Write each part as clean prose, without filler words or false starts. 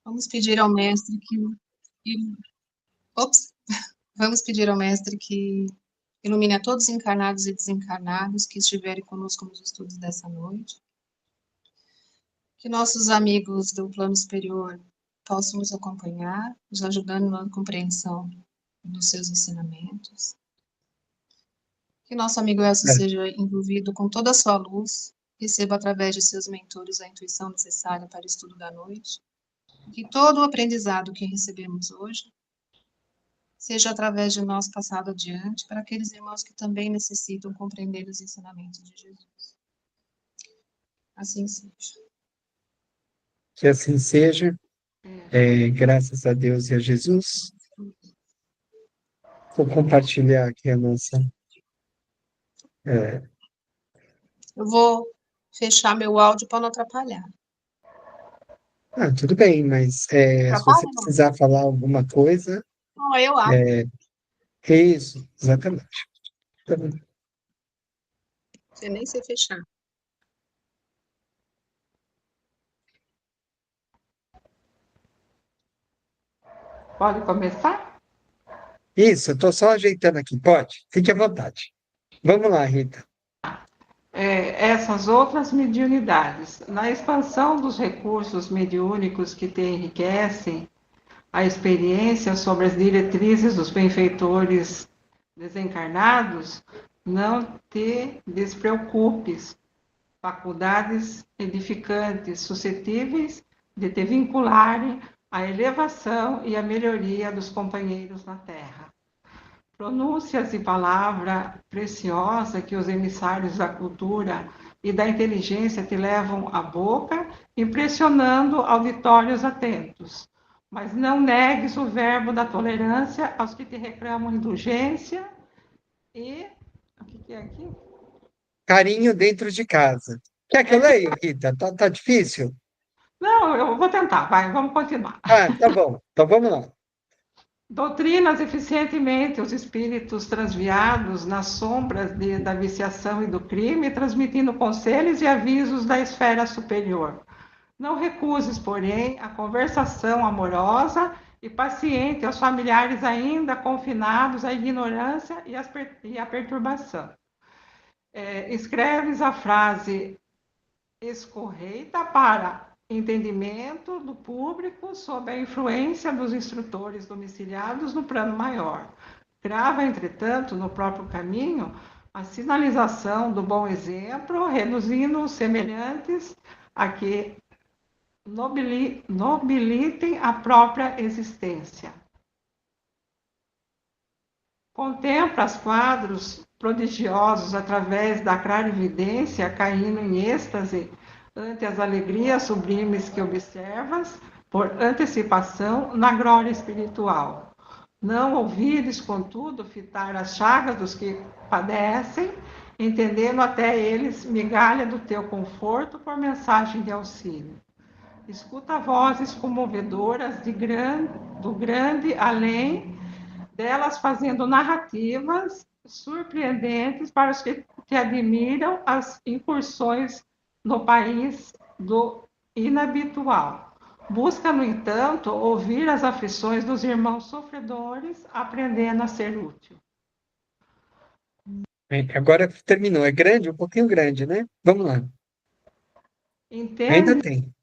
Vamos pedir ao mestre il- ops, vamos pedir ao mestre que ilumine a todos os encarnados e desencarnados que estiverem conosco nos estudos dessa noite. Que nossos amigos do plano superior possam nos acompanhar, nos ajudando na compreensão dos seus ensinamentos. Que nosso amigo Elcio É, seja envolvido com toda a sua luz, receba através de seus mentores a intuição necessária para o estudo da noite. Que todo o aprendizado que recebemos hoje seja através de nós passado adiante para aqueles irmãos que também necessitam compreender os ensinamentos de Jesus. Assim seja. que assim seja, graças a Deus e a Jesus. Vou compartilhar aqui a nossa. é, Eu vou fechar meu áudio para não atrapalhar. tudo bem, mas se você Atrapalha, não? precisar falar alguma coisa, Não, eu abro. é isso, exatamente. Então, Você nem sei fechar. Pode começar? isso, eu estou só ajeitando aqui, pode? Fique à vontade. Vamos lá, Rita. Essas outras mediunidades. Na expansão dos recursos mediúnicos que te enriquecem a experiência sobre as diretrizes dos benfeitores desencarnados, não te despreocupes. Faculdades edificantes suscetíveis de te vincularem à elevação e à melhoria dos companheiros na Terra. Pronúncias e palavra preciosa que os emissários da cultura e da inteligência te levam à boca, impressionando auditórios atentos. Mas não negues o verbo da tolerância aos que te reclamam indulgência e... O que é aqui? Carinho dentro de casa. Quer que eu leia, Rita? Tá difícil? Não, eu vou tentar, vai, vamos continuar. Tá bom. Então vamos lá. Doutrinas eficientemente os espíritos transviados nas sombras da viciação e do crime, transmitindo conselhos e avisos da esfera superior. Não recuses, porém, a conversação amorosa e paciente aos familiares ainda confinados à ignorância e à perturbação. Escreves a frase escorreita para entendimento do público sob a influência dos instrutores domiciliados no plano maior. Grava, entretanto, no próprio caminho, a sinalização do bom exemplo, reduzindo os semelhantes a que nobilitem a própria existência. Contempla os quadros prodigiosos através da clarividência, caindo em êxtase ante as alegrias sublimes que observas, por antecipação, na glória espiritual. Não ouvires, contudo, fitar as chagas dos que padecem, entendendo até eles migalha do teu conforto por mensagem de auxílio. Escuta vozes comovedoras do grande além, delas fazendo narrativas surpreendentes para os que te admiram as incursões no país do inabitual. Busca, no entanto, ouvir as aflições dos irmãos sofredores, aprendendo a ser útil. Agora terminou. É grande, um pouquinho grande, né? Vamos lá. Ainda tem.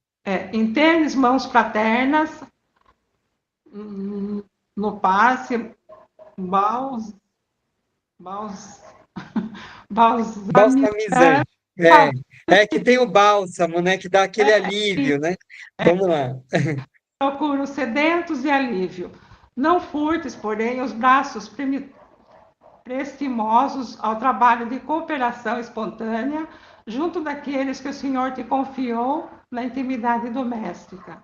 Entendes, mãos fraternas, no passe, baus, Balsamizante. Que tem o bálsamo, né? Que dá aquele alívio, né? Vamos lá. Procuro sedentos de alívio. Não furtes, porém, os braços prestimosos ao trabalho de cooperação espontânea junto daqueles que o Senhor te confiou na intimidade doméstica.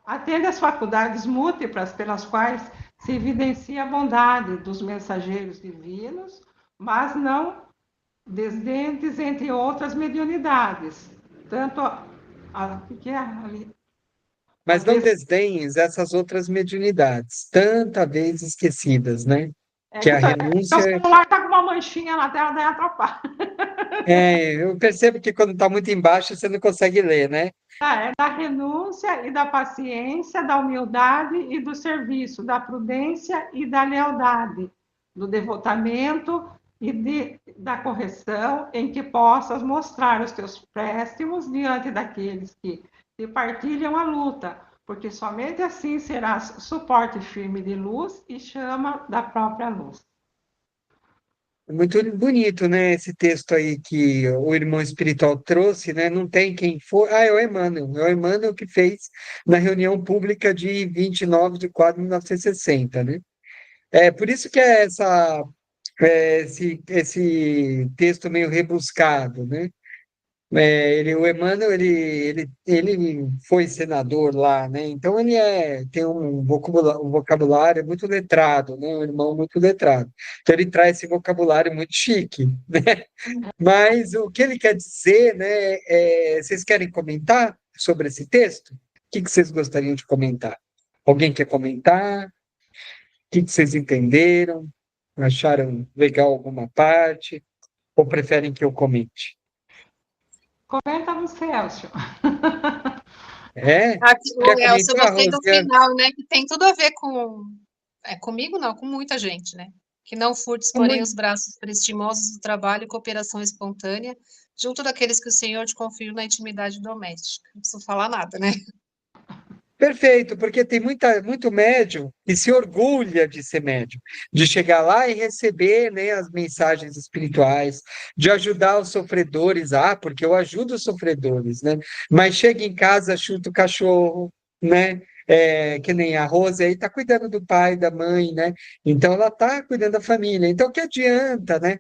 Atende às faculdades múltiplas pelas quais se evidencia a bondade dos mensageiros divinos, mas não desdentes entre outras mediunidades, tanto Mas não desdenhes essas outras mediunidades, tanta vez esquecidas, né? Que a o renúncia celular está com uma manchinha na tela, daí atrapalha. Eu percebo que quando está muito embaixo, você não consegue ler, né? É da renúncia e da paciência, da humildade e do serviço, da prudência e da lealdade, do devotamento e da correção, em que possas mostrar os teus préstimos diante daqueles que te partilham a luta, porque somente assim serás suporte firme de luz e chama da própria luz. É muito bonito, né? Esse texto aí que o irmão espiritual trouxe, né? Não tem quem for. Ah, é o Emmanuel que fez na reunião pública de 29/4/1960, né? É por isso que esse texto meio rebuscado, né? O Emmanuel, ele foi senador lá, né? Então ele tem um vocabulário muito letrado, né? Um irmão muito letrado. Então ele traz esse vocabulário muito chique, né? Mas o que ele quer dizer, né? Vocês querem comentar sobre esse texto? O que vocês gostariam de comentar? Alguém quer comentar? O que vocês entenderam? Acharam legal alguma parte? Ou preferem que eu comente? Comenta no Celso. É? Aqui, Quer o Elcio, eu comentar, gostei do Rosiane? final, né? Que tem tudo a ver com. Comigo não, com muita gente, né? Que não furtes, porém, os braços prestimosos do trabalho e cooperação espontânea, junto daqueles que o Senhor te conferiu na intimidade doméstica. Não preciso falar nada, né? Perfeito, porque tem muito médium que se orgulha de ser médium, de chegar lá e receber, né, as mensagens espirituais, de ajudar os sofredores, porque eu ajudo os sofredores, né? Mas chega em casa, chuta o cachorro, né? Que nem a Rose aí está cuidando do pai, da mãe, né? Então ela está cuidando da família. Então que adianta, né?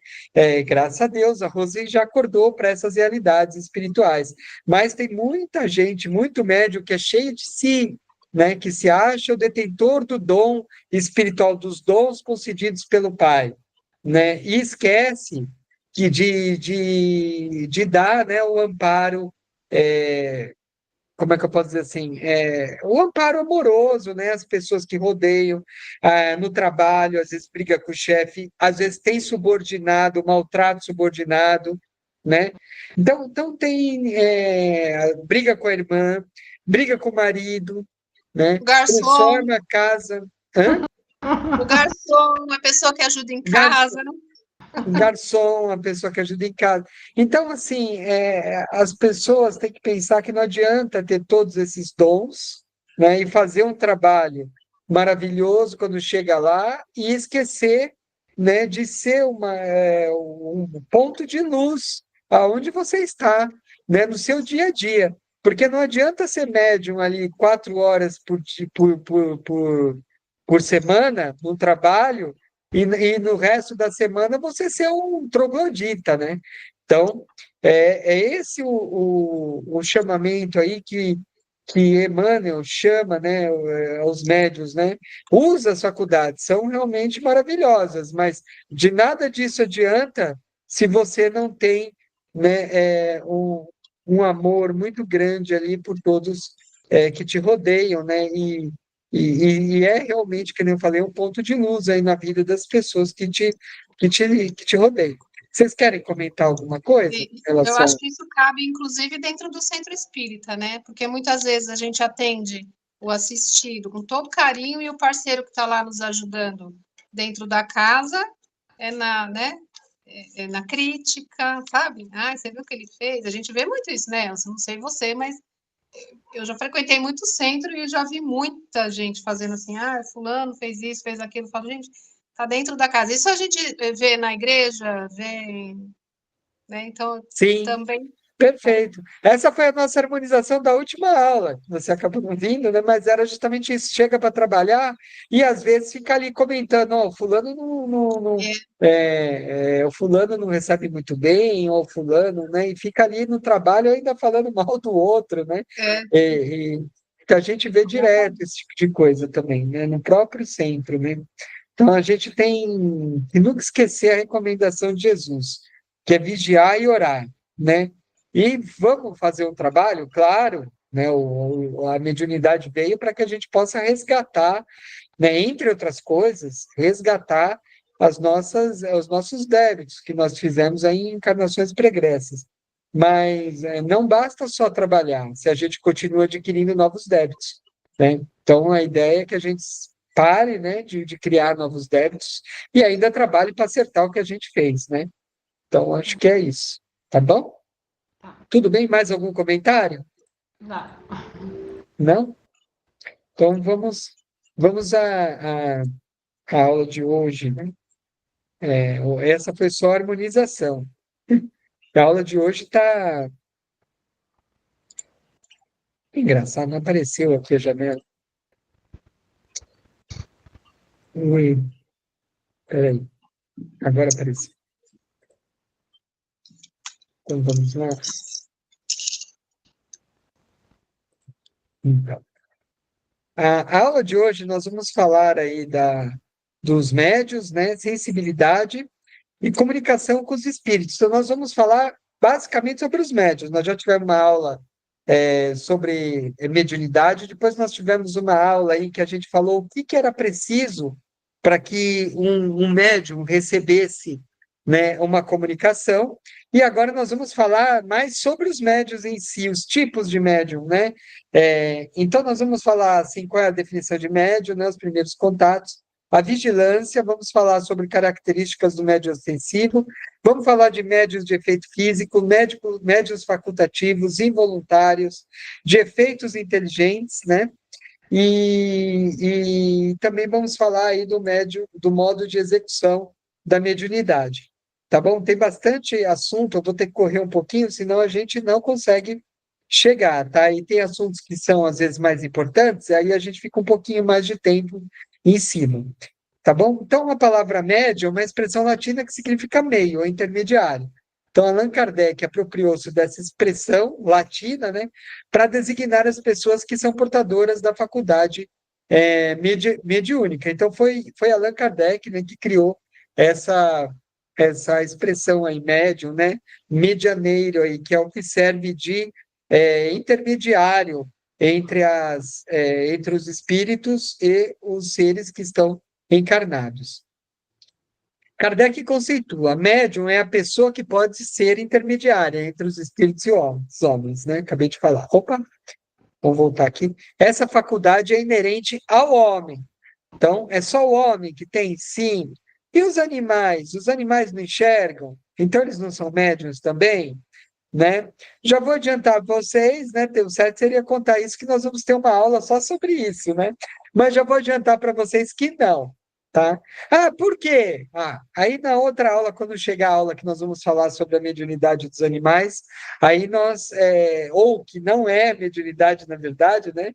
Graças a Deus, a Rose já acordou para essas realidades espirituais. Mas tem muita gente, muito médium que é cheio de si, né, que se acha o detentor do dom espiritual, dos dons concedidos pelo Pai, né, e esquece que de dar, né, o amparo, como é que eu posso dizer assim, o amparo amoroso, né, as pessoas que rodeiam no trabalho, às vezes briga com o chefe, às vezes tem subordinado, maltrata subordinado, né? Então tem briga com a irmã, briga com o marido, né? O garçom, Transforma a casa. Hã? o garçom, a pessoa que ajuda em casa. Um garçom, uma pessoa que ajuda em casa. Então, assim, as pessoas têm que pensar que não adianta ter todos esses dons, né, e fazer um trabalho maravilhoso quando chega lá e esquecer, né, de ser um ponto de luz aonde você está, né, no seu dia a dia. Porque não adianta ser médium ali 4 horas por semana no trabalho e no resto da semana você ser um troglodita, né? Então, é esse o chamamento aí que Emmanuel chama, né, os médiuns, né? Usa as faculdades, são realmente maravilhosas, mas de nada disso adianta se você não tem, né, um amor muito grande ali por todos que te rodeiam, né? E é realmente, como eu falei, um ponto de luz aí na vida das pessoas que te rodeiam. Vocês querem comentar alguma coisa em Eu relação? acho que isso cabe, inclusive, dentro do centro espírita, né? Porque muitas vezes a gente atende o assistido com todo carinho e o parceiro que está lá nos ajudando dentro da casa né? Na crítica, sabe? Ah, você viu o que ele fez? A gente vê muito isso, né? Eu não sei você, mas eu já frequentei muito centro e eu já vi muita gente fazendo assim, fulano fez isso, fez aquilo. Eu falo, gente, tá dentro da casa. Isso a gente vê na igreja, vê, né? Então, Sim, também, né? perfeito. Essa foi a nossa harmonização da última aula. Você acabou não vindo, né? Mas era justamente isso. Chega para trabalhar e às vezes fica ali comentando, ó, fulano É, o fulano não recebe muito bem, ou fulano, né? E fica ali no trabalho ainda falando mal do outro, né? é, Que a gente vê direto esse tipo de coisa também, né? No próprio centro, né? Então a gente tem que nunca esquecer a recomendação de Jesus, que é vigiar e orar, né? E vamos fazer um trabalho, claro, né? A mediunidade veio para que a gente possa resgatar, né? Entre outras coisas, resgatar os nossos débitos que nós fizemos aí em encarnações pregressas. Mas não basta só trabalhar, se a gente continua adquirindo novos débitos, né? Então, a ideia é que a gente pare, né, de criar novos débitos e ainda trabalhe para acertar o que a gente fez, né? Então, acho que é isso. Tá bom? Tá. Tudo bem? Mais algum comentário? Não. Não? Então, vamos à aula de hoje, né? Essa foi só a harmonização. A aula de hoje está engraçado, não apareceu aqui a janela. Ui, peraí, agora apareceu. Então, vamos lá. Então, a aula de hoje nós vamos falar aí dos médiuns, né? Sensibilidade e comunicação com os espíritos. Então, nós vamos falar basicamente sobre os médiuns. Nós já tivemos uma aula sobre mediunidade, depois nós tivemos uma aula aí que a gente falou o que era preciso para que um médium recebesse, né, uma comunicação, e agora nós vamos falar mais sobre os médiuns em si, os tipos de médium, né? Então, nós vamos falar assim, qual é a definição de médium, né, os primeiros contatos, a vigilância, vamos falar sobre características do médium ostensivo, vamos falar de médios de efeito físico, médios facultativos, involuntários, de efeitos inteligentes, né? E também vamos falar aí do modo de execução da mediunidade. Tá bom? Tem bastante assunto, eu vou ter que correr um pouquinho, senão a gente não consegue chegar, tá? E tem assuntos que são, às vezes, mais importantes, aí a gente fica um pouquinho mais de tempo em cima. Tá bom? Então, a palavra médio é uma expressão latina que significa meio, ou intermediário. Então, Allan Kardec apropriou-se dessa expressão latina, né, para designar as pessoas que são portadoras da faculdade mediúnica. Então, foi Allan Kardec, né, que criou essa expressão aí, médium, né, medianeiro, aí, que é o que serve de intermediário entre os espíritos e os seres que estão encarnados. Kardec conceitua, médium é a pessoa que pode ser intermediária entre os espíritos e os homens, né? Acabei de falar. Opa, vamos voltar aqui. Essa faculdade é inerente ao homem. Então, é só o homem que tem, sim. E os animais? Os animais não enxergam? Então, eles não são médiuns também? Né? Já vou adiantar para vocês, né? O certo seria contar isso, que nós vamos ter uma aula só sobre isso, né? Mas já vou adiantar para vocês que não, tá? Ah, por quê? Aí na outra aula, quando chegar a aula que nós vamos falar sobre a mediunidade dos animais, aí ou que não é mediunidade, na verdade, né?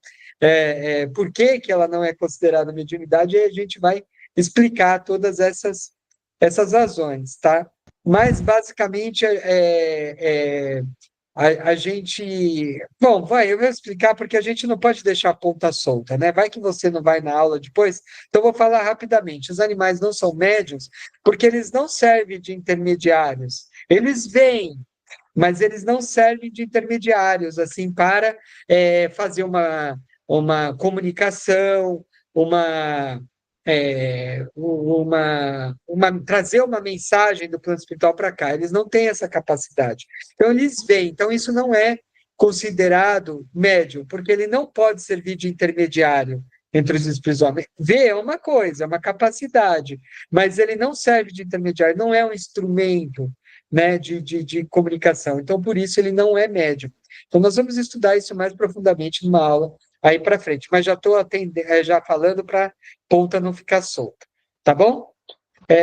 Por que que ela não é considerada mediunidade, aí a gente vai explicar todas essas razões, tá? Mas, basicamente, a gente. Bom, eu vou explicar porque a gente não pode deixar a ponta solta, né? Vai que você não vai na aula depois, então vou falar rapidamente. Os animais não são médiuns porque eles não servem de intermediários. Eles vêm, mas eles não servem de intermediários, assim, para fazer uma comunicação, uma, trazer uma mensagem do plano espiritual para cá. Eles não têm essa capacidade. Então, eles vêm. Então, isso não é considerado médium, porque ele não pode servir de intermediário entre os espíritos homens. Ver é uma coisa, é uma capacidade, mas ele não serve de intermediário, não é um instrumento, né, de comunicação. Então, por isso, ele não é médium. Então, nós vamos estudar isso mais profundamente numa aula aí para frente, mas já estou já falando para a ponta não ficar solta, tá bom?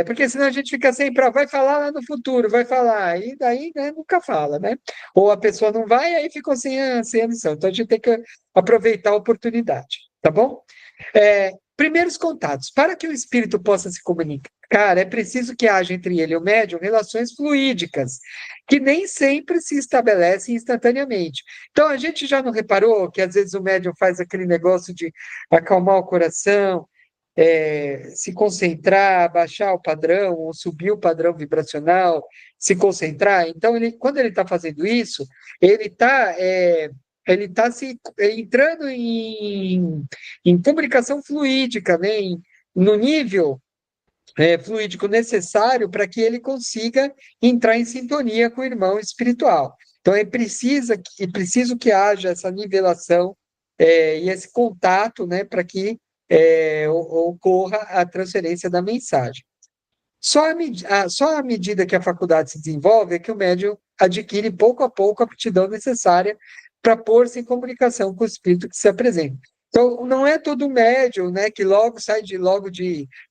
Porque senão a gente fica sempre, vai falar lá no futuro, vai falar, e daí, né, nunca fala, né? Ou a pessoa não vai, aí ficou sem a missão. Então, a gente tem que aproveitar a oportunidade, tá bom? Primeiros contatos. Para que o espírito possa se comunicar, é preciso que haja entre ele e o médium relações fluídicas, que nem sempre se estabelecem instantaneamente. Então, a gente já não reparou que às vezes o médium faz aquele negócio de acalmar o coração, se concentrar, baixar o padrão, ou subir o padrão vibracional, se concentrar. Então, quando ele está fazendo isso, ele está entrando em comunicação fluídica, né? No nível fluídico necessário para que ele consiga entrar em sintonia com o irmão espiritual. Então, preciso que haja essa nivelação e esse contato, né, para que ocorra a transferência da mensagem. Só à medida que a faculdade se desenvolve é que o médium adquire pouco a pouco a aptidão necessária para pôr-se em comunicação com o espírito que se apresenta. Então, não é todo médium, né, que logo sai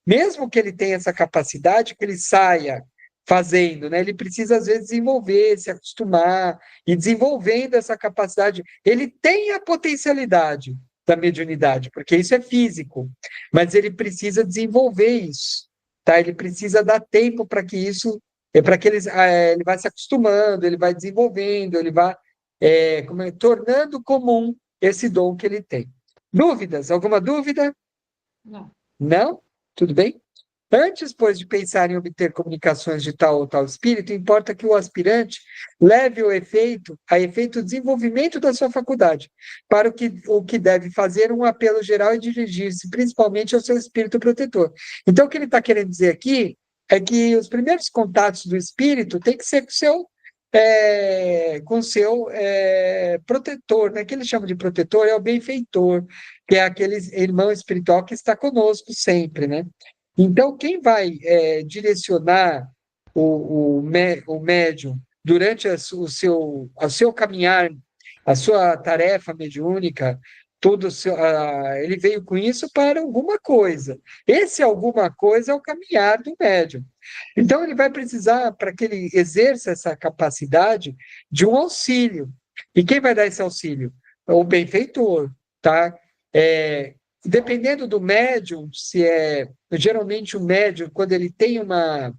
mesmo que ele tenha essa capacidade, que ele saia fazendo, né, ele precisa às vezes desenvolver, se acostumar e desenvolvendo essa capacidade. Ele tem a potencialidade da mediunidade, porque isso é físico, mas ele precisa desenvolver isso, tá? Ele precisa dar tempo para que isso, para que ele vai se acostumando, ele vai desenvolvendo, ele vai tornando comum esse dom que ele tem. Dúvidas? Alguma dúvida? Não. Não? Tudo bem? Antes, pois, de pensar em obter comunicações de tal ou tal espírito, importa que o aspirante leve a efeito o desenvolvimento da sua faculdade, para o que deve fazer um apelo geral e dirigir-se principalmente ao seu espírito protetor. Então, o que ele está querendo dizer aqui é que os primeiros contatos do espírito têm que ser com o seu protetor, né? Que ele chama de protetor é o benfeitor, que é aquele irmão espiritual que está conosco sempre, né? Então, quem vai direcionar o médium durante o seu caminhar, a sua tarefa mediúnica, ele veio com isso para alguma coisa. Esse alguma coisa é o caminhar do médium. Então, ele vai precisar, para que ele exerça essa capacidade, de um auxílio. E quem vai dar esse auxílio? O benfeitor, tá? Dependendo do médium, geralmente o médium, quando ele tem uma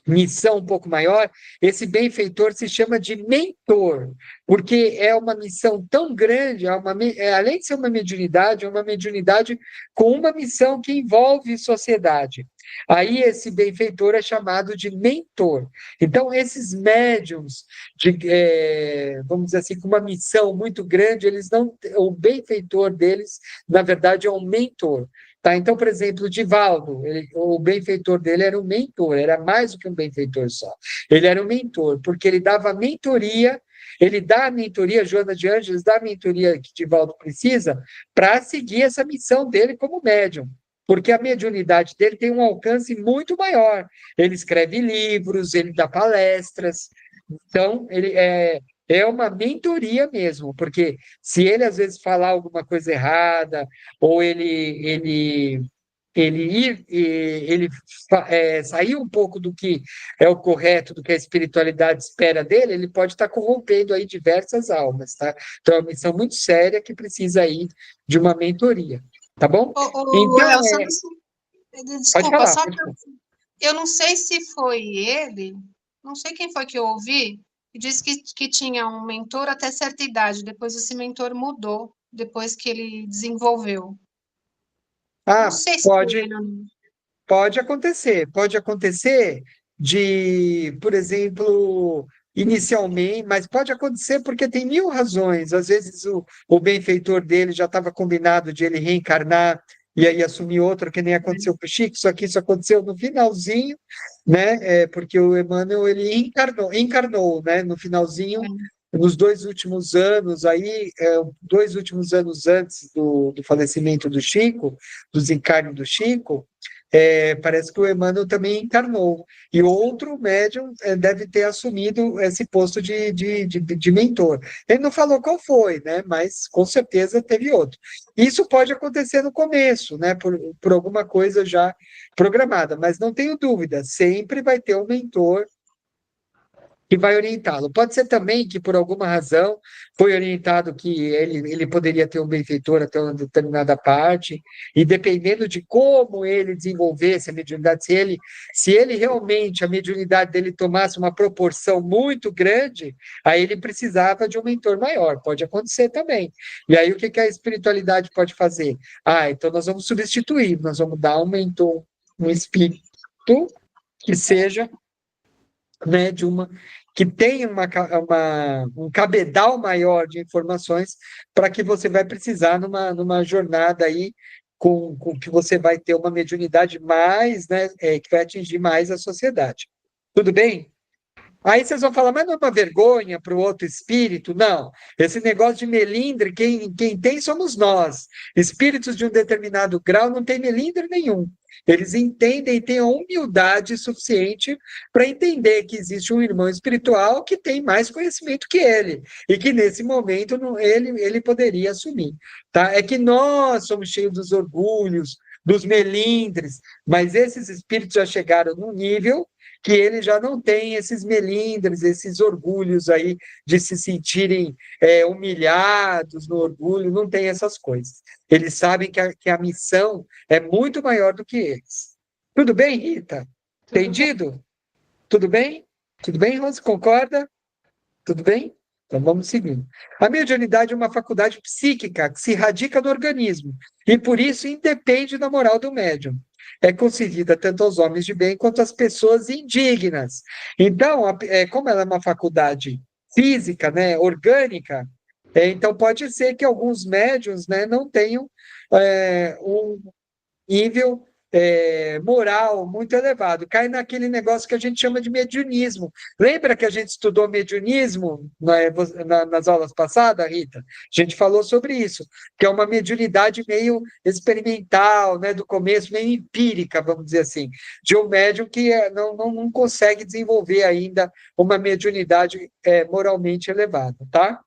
missão um pouco maior, esse benfeitor se chama de mentor, porque é uma missão tão grande, além de ser uma mediunidade, é uma mediunidade com uma missão que envolve sociedade. Aí esse benfeitor é chamado de mentor. Então, esses médiums, vamos dizer assim, com uma missão muito grande, o benfeitor deles, na verdade, é um mentor. Tá? Então, por exemplo, o Divaldo, o benfeitor dele era um mentor, era mais do que um benfeitor só. Ele era um mentor, porque ele dava mentoria, ele dá a mentoria, Joana de Ângeles dá a mentoria que Divaldo precisa para seguir essa missão dele como médium, porque a mediunidade dele tem um alcance muito maior. Ele escreve livros, ele dá palestras, então ele é uma mentoria mesmo, porque se ele às vezes falar alguma coisa errada, ou sair um pouco do que é o correto, do que a espiritualidade espera dele, ele pode estar corrompendo aí diversas almas, tá? Então é uma missão muito séria que precisa aí de uma mentoria, tá bom? Então, Elson, pode desculpa, falar, só pode que falar. eu não sei se foi ele, não sei quem foi que eu ouvi, que disse que tinha um mentor até certa idade, depois esse mentor mudou, depois que ele desenvolveu. Não sei se foi ele ou não. Pode acontecer por exemplo, inicialmente, mas pode acontecer porque tem mil razões. Às vezes o benfeitor dele já estava combinado de ele reencarnar e aí assumir outro, que nem aconteceu com o Chico, só que isso aconteceu no finalzinho, né? Porque o Emmanuel ele encarnou, né? No finalzinho, nos 2 últimos anos, aí, 2 últimos anos antes do falecimento do Chico, do desencarne do Chico, parece que o Emmanuel também encarnou. E outro médium deve ter assumido esse posto de mentor. Ele não falou qual foi, né? Mas com certeza teve outro. Isso pode acontecer no começo, né? Por alguma coisa já programada, mas não tenho dúvida, sempre vai ter um mentor que vai orientá-lo. Pode ser também que, por alguma razão, foi orientado que ele poderia ter um benfeitor até uma determinada parte, e dependendo de como ele desenvolvesse a mediunidade, se ele realmente, a mediunidade dele tomasse uma proporção muito grande, aí ele precisava de um mentor maior. Pode acontecer também. E aí, o que a espiritualidade pode fazer? Então nós vamos substituir, nós vamos dar um mentor, um espírito que seja, né, que tenha um cabedal maior de informações para que você vai precisar numa jornada aí com que você vai ter uma mediunidade mais, né, que vai atingir mais a sociedade. Tudo bem? Aí vocês vão falar, mas não é uma vergonha para o outro espírito? Não. Esse negócio de melindre, quem tem somos nós. Espíritos de um determinado grau não tem melindre nenhum. Eles entendem e têm a humildade suficiente para entender que existe um irmão espiritual que tem mais conhecimento que ele e que nesse momento ele poderia assumir. Tá? É que nós somos cheios dos orgulhos, dos melindres, mas esses espíritos já chegaram num nível que eles já não têm esses melindres, esses orgulhos aí de se sentirem humilhados no orgulho, não tem essas coisas. Eles sabem que a missão é muito maior do que eles. Tudo bem, Rita? Tudo bem. Entendido? Tudo bem? Tudo bem, Rose? Concorda? Tudo bem? Então vamos seguindo. A mediunidade é uma faculdade psíquica que se radica no organismo e por isso independe da moral do médium. É concedida tanto aos homens de bem quanto às pessoas indignas. Então, como ela é uma faculdade física, né, orgânica, então pode ser que alguns médiuns, né, não tenham um nível moral muito elevado. Cai naquele negócio que a gente chama de mediunismo. Lembra que a gente estudou mediunismo nas aulas passadas, Rita? A gente falou sobre isso, que é uma mediunidade meio experimental, né, do começo, meio empírica, vamos dizer assim, de um médium que não consegue desenvolver ainda uma mediunidade moralmente elevada, tá?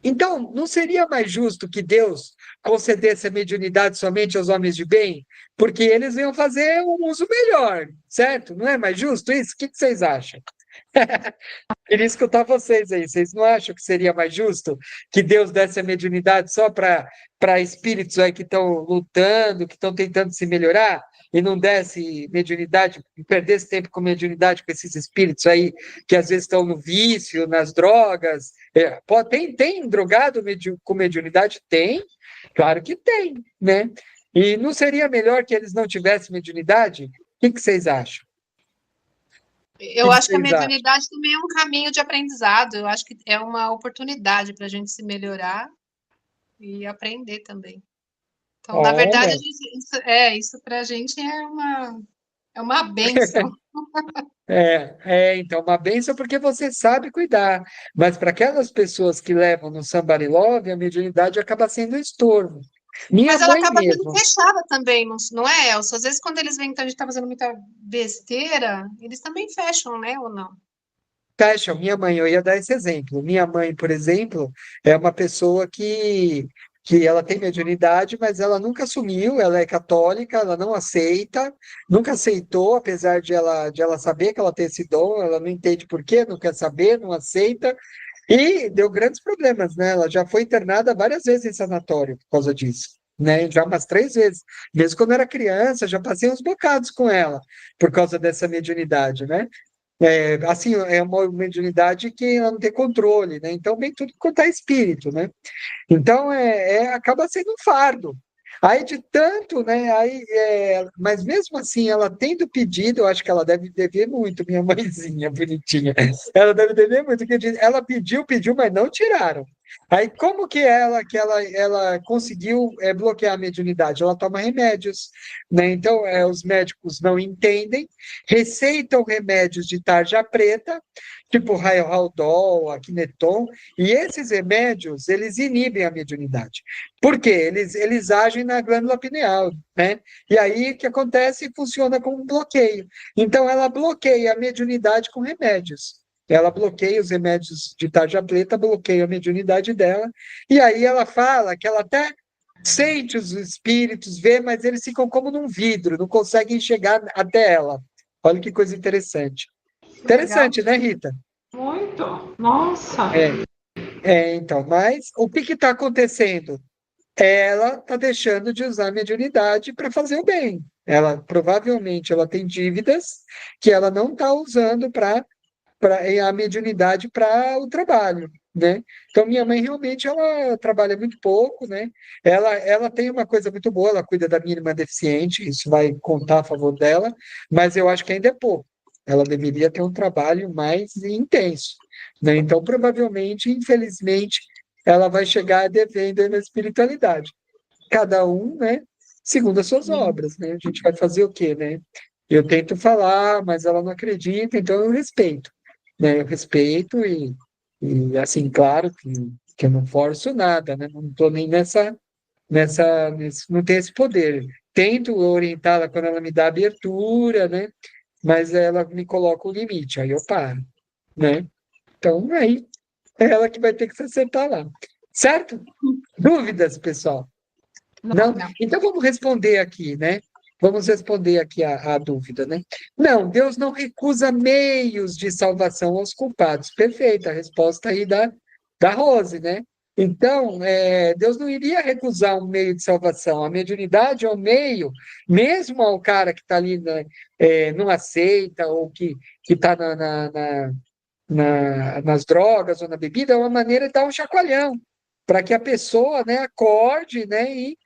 Então, não seria mais justo que Deus concedesse a mediunidade somente aos homens de bem? Porque eles iam fazer um uso melhor, certo? Não é mais justo isso? O que vocês acham? Queria escutar vocês aí. Vocês não acham que seria mais justo que Deus desse a mediunidade só para espíritos aí que estão lutando, que estão tentando se melhorar, e não desse mediunidade, perdesse tempo com mediunidade com esses espíritos aí que às vezes estão no vício, nas drogas? Tem drogado com mediunidade? Tem, claro que tem, né? E não seria melhor que eles não tivessem mediunidade? O que vocês acham? Eu O que acho que a vocês acham? mediunidade também é um caminho de aprendizado. Eu acho que é uma oportunidade para a gente se melhorar e aprender também. Então, na verdade, Olha, isso para a gente é uma bênção. então, uma bênção porque você sabe cuidar, mas para aquelas pessoas que levam no Somebody Love, a mediunidade acaba sendo um estorvo. Minha Mas ela mãe acaba sendo mesmo, fechada também, não é, Elcio? Às vezes, quando eles veem que a gente está fazendo muita besteira, eles também fecham, né? Ou não? fecha, minha mãe, eu ia dar esse exemplo. Minha mãe, por exemplo, é uma pessoa que ela tem mediunidade, mas ela nunca assumiu, ela é católica, ela não aceita, nunca aceitou, apesar de ela saber que ela tem esse dom, ela não entende por quê, não quer saber, não aceita, e deu grandes problemas, né? Ela já foi internada várias vezes em sanatório por causa disso, né? Já umas 3 vezes. Mesmo quando era criança, já passei uns bocados com ela por causa dessa mediunidade, né? Assim, é uma mediunidade que ela não tem controle, né? Então, vem tudo quanto é espírito, né? Então, acaba sendo um fardo. Aí, de tanto, né? Mas mesmo assim, ela tendo pedido, eu acho que ela deve dever muito, minha mãezinha bonitinha. Ela deve dever muito, porque ela pediu, mas não tiraram. Aí, como que ela conseguiu bloquear a mediunidade? Ela toma remédios, né? Então, os médicos não entendem, receitam remédios de tarja preta, tipo Haldol, Akineton, e esses remédios, eles inibem a mediunidade. Por quê? Eles agem na glândula pineal, né? E aí o que acontece? Funciona como um bloqueio. Então, ela bloqueia a mediunidade com remédios. Ela bloqueia os remédios de tarja preta, bloqueia a mediunidade dela, e aí ela fala que ela até sente os espíritos, vê, mas eles ficam como num vidro, não conseguem chegar até ela. Olha que coisa interessante. Que legal. Interessante, né, Rita? Muito. Nossa. Então, mas o que está acontecendo? Ela está deixando de usar a mediunidade para fazer o bem. Ela provavelmente ela tem dívidas que ela não está usando para a mediunidade para o trabalho, né? Então minha mãe realmente ela trabalha muito pouco, né? Ela tem uma coisa muito boa, ela cuida da minha irmã deficiente, isso vai contar a favor dela, mas eu acho que ainda é pouco. Ela deveria ter um trabalho mais intenso, né? Então provavelmente, infelizmente, ela vai chegar devendo aí na espiritualidade. cada um, né, segundo as suas obras, né? A gente vai fazer o quê, né? Eu tento falar, mas ela não acredita, então eu respeito, né? Eu respeito assim, claro que eu não forço nada, né? Não estou nem não tenho esse poder. Tento orientá-la quando ela me dá abertura, né? Mas ela me coloca o limite, aí eu paro, né? Então, aí é ela que vai ter que se acertar lá. Certo? Dúvidas, pessoal? Não? Não. Então vamos responder aqui, né? Vamos responder aqui a dúvida, né? Não, Deus não recusa meios de salvação aos culpados. Perfeita a resposta aí da Rose, né? Então, Deus não iria recusar um meio de salvação. A mediunidade é um meio, mesmo ao cara que está ali, né, não aceita ou que está nas drogas ou na bebida, é uma maneira de dar um chacoalhão, para que a pessoa, né, acorde, né, e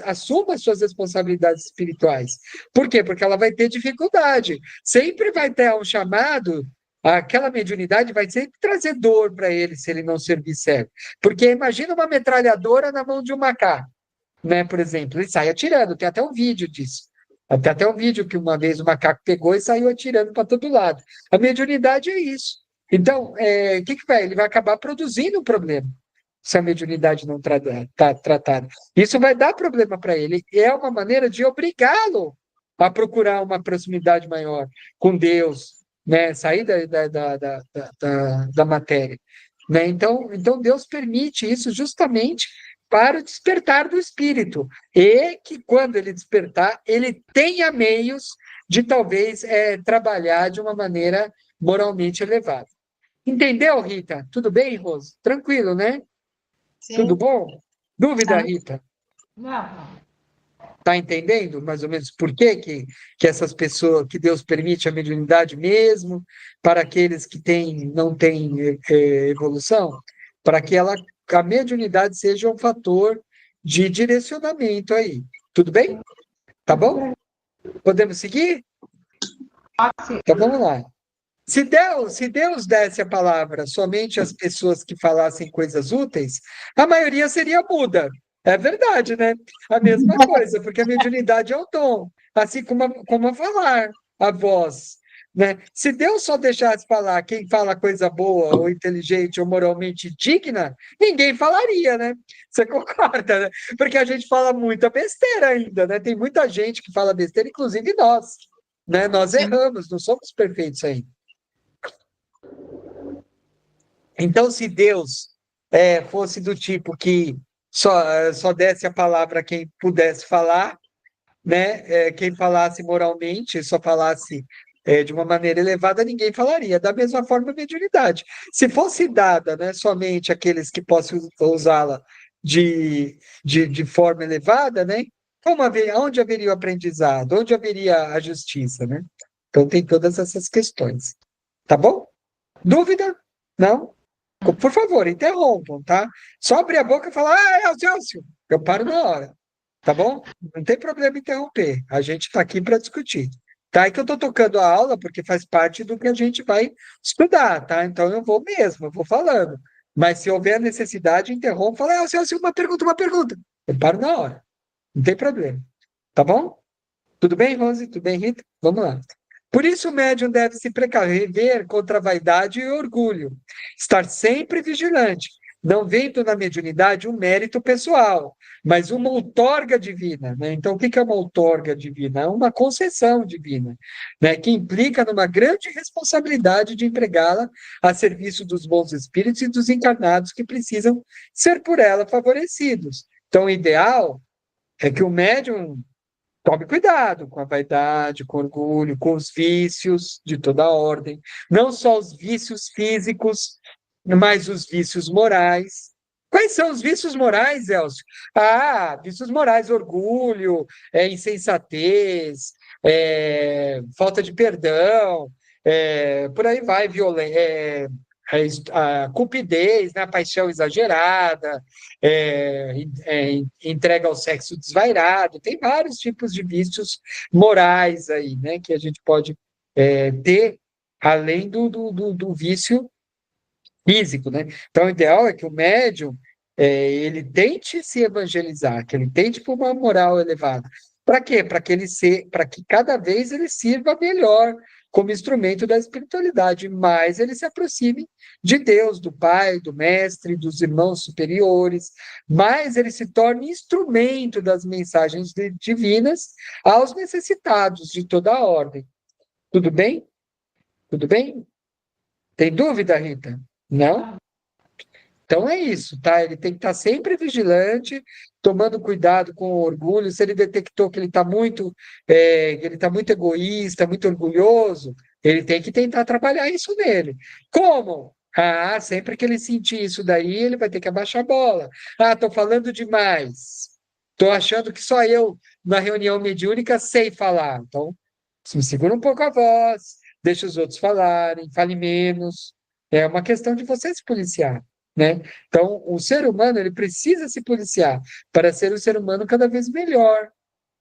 assuma as suas responsabilidades espirituais. Por quê? Porque ela vai ter dificuldade. Sempre vai ter um chamado, aquela mediunidade vai sempre trazer dor para ele se ele não servir certo. Porque imagina uma metralhadora na mão de um macaco, né, por exemplo, ele sai atirando, tem até um vídeo disso. Tem até um vídeo que uma vez o macaco pegou e saiu atirando para todo lado. A mediunidade é isso. Então, o que vai? Ele vai acabar produzindo um problema se a mediunidade não está tratada. Isso vai dar problema para ele. É uma maneira de obrigá-lo a procurar uma proximidade maior com Deus, né? Sair da matéria. Né? Então, Deus permite isso justamente para o despertar do espírito. E que, quando ele despertar, ele tenha meios de talvez trabalhar de uma maneira moralmente elevada. Entendeu, Rita? Tudo bem, Rose? Tranquilo, né? Tudo Sim, bom? Dúvida, tá. Rita? Não, Está entendendo mais ou menos por que essas pessoas, que Deus permite a mediunidade mesmo, para aqueles que não têm evolução, para que a mediunidade seja um fator de direcionamento aí. Tudo bem? Tá bom? Podemos seguir? assim, Então vamos lá. Se Deus desse a palavra somente às pessoas que falassem coisas úteis, a maioria seria muda. É verdade, né? A mesma coisa, porque a mediunidade é o dom, assim como a falar, a voz. Né? Se Deus só deixasse falar quem fala coisa boa, ou inteligente, ou moralmente digna, ninguém falaria, né? Você concorda, né? Porque a gente fala muita besteira ainda, né? Tem muita gente que fala besteira, inclusive nós. Né? Nós Sim, erramos, não somos perfeitos ainda. Então, se Deus fosse do tipo que só desse a palavra a quem pudesse falar, né? Quem falasse moralmente, só falasse de uma maneira elevada, ninguém falaria. Da mesma forma, a mediunidade. Se fosse dada, né, somente àqueles que possam usá-la de forma elevada, né? Onde haveria o aprendizado? Onde haveria a justiça, né? Então, tem todas essas questões. Tá bom? Dúvida? Não? Por favor, interrompam, tá? Só abrir a boca e falar, é o Celso. Eu paro na hora, tá bom? Não tem problema interromper. A gente está aqui para discutir. Tá? É que eu estou tocando a aula porque faz parte do que a gente vai estudar, tá? Então eu vou mesmo, eu vou falando. Mas se houver necessidade, interrompa, fala, Celso, uma pergunta, uma pergunta. Eu paro na hora. Não tem problema. Tá bom? Tudo bem, Rose? Tudo bem, Rita? Vamos lá. Por isso, o médium deve se precaver contra a vaidade e orgulho, estar sempre vigilante, não vendo na mediunidade um mérito pessoal, mas uma outorga divina. Né? Então, o que é uma outorga divina? É uma concessão divina, né? Que implica numa grande responsabilidade de empregá-la a serviço dos bons espíritos e dos encarnados que precisam ser por ela favorecidos. Então, o ideal é que o médium tome cuidado com a vaidade, com o orgulho, com os vícios de toda a ordem, não só os vícios físicos, mas os vícios morais. Quais são os vícios morais, Elcio? Vícios morais, orgulho, insensatez, falta de perdão, por aí vai, a cupidez, né, a paixão exagerada, entrega ao sexo desvairado, tem vários tipos de vícios morais aí, né, que a gente pode ter, além do vício físico, né? Então, o ideal é que o médium ele tente se evangelizar, que ele tente por uma moral elevada. Para quê? Para que cada vez ele sirva melhor como instrumento da espiritualidade, mais ele se aproxime de Deus, do Pai, do Mestre, dos irmãos superiores, mais ele se torne instrumento das mensagens divinas aos necessitados de toda a ordem. Tudo bem? Tudo bem? Tem dúvida, Rita? Não? Então é isso, tá? Ele tem que estar sempre vigilante, tomando cuidado com o orgulho. Se ele detectou que ele tá muito egoísta, muito orgulhoso, ele tem que tentar trabalhar isso nele. Como? Ah, sempre que ele sentir isso daí, ele vai ter que abaixar a bola. Ah, estou falando demais. Estou achando que só eu, na reunião mediúnica, sei falar. Então, se segura um pouco a voz, deixa os outros falarem, fale menos. É uma questão de você se policiar, né? Então, o ser humano ele precisa se policiar para ser um ser humano cada vez melhor,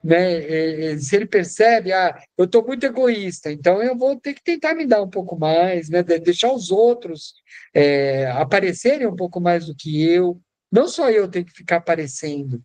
né? Se ele percebe, eu estou muito egoísta, então eu vou ter que tentar me dar um pouco mais, né? Deixar os outros aparecerem um pouco mais do que eu. Não só eu tenho que ficar aparecendo,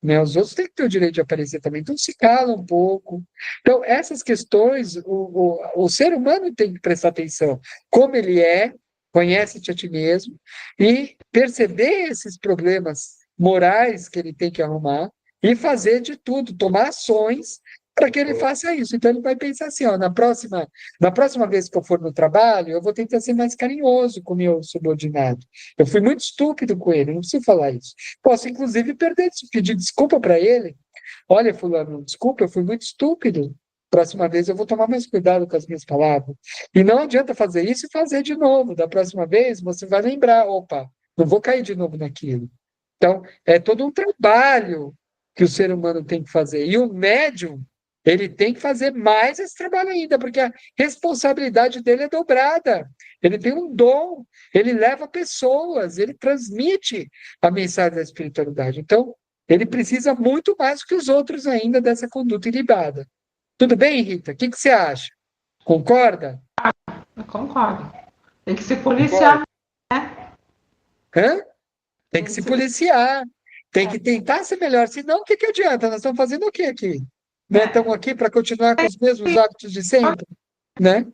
né? Os outros têm que ter o direito de aparecer também, então se cala um pouco. Então, essas questões, o ser humano tem que prestar atenção, como ele é, conhece-te a ti mesmo, e perceber esses problemas morais que ele tem que arrumar, e fazer de tudo, tomar ações para que ele faça isso. Então, ele vai pensar assim, ó, na próxima vez que eu for no trabalho, eu vou tentar ser mais carinhoso com o meu subordinado. Eu fui muito estúpido com ele, não preciso falar isso. Posso, inclusive, pedir desculpa para ele. Olha, fulano, desculpa, eu fui muito estúpido. Próxima vez eu vou tomar mais cuidado com as minhas palavras. E não adianta fazer isso e fazer de novo. Da próxima vez você vai lembrar, opa, não vou cair de novo naquilo. Então, é todo um trabalho que o ser humano tem que fazer. E o médium, ele tem que fazer mais esse trabalho ainda, porque a responsabilidade dele é dobrada. Ele tem um dom, ele leva pessoas, ele transmite a mensagem da espiritualidade. Então, ele precisa muito mais do que os outros ainda dessa conduta ilibada. Tudo bem, Rita? O que você acha? Concorda? Eu concordo. Tem que se Concorda? policiar, né? Hã? Tem Tem que que se se... policiar, tem que tentar ser melhor, senão o que adianta? Nós estamos fazendo o que aqui? Né? Estamos É, aqui para continuar com os mesmos hábitos de sempre, né?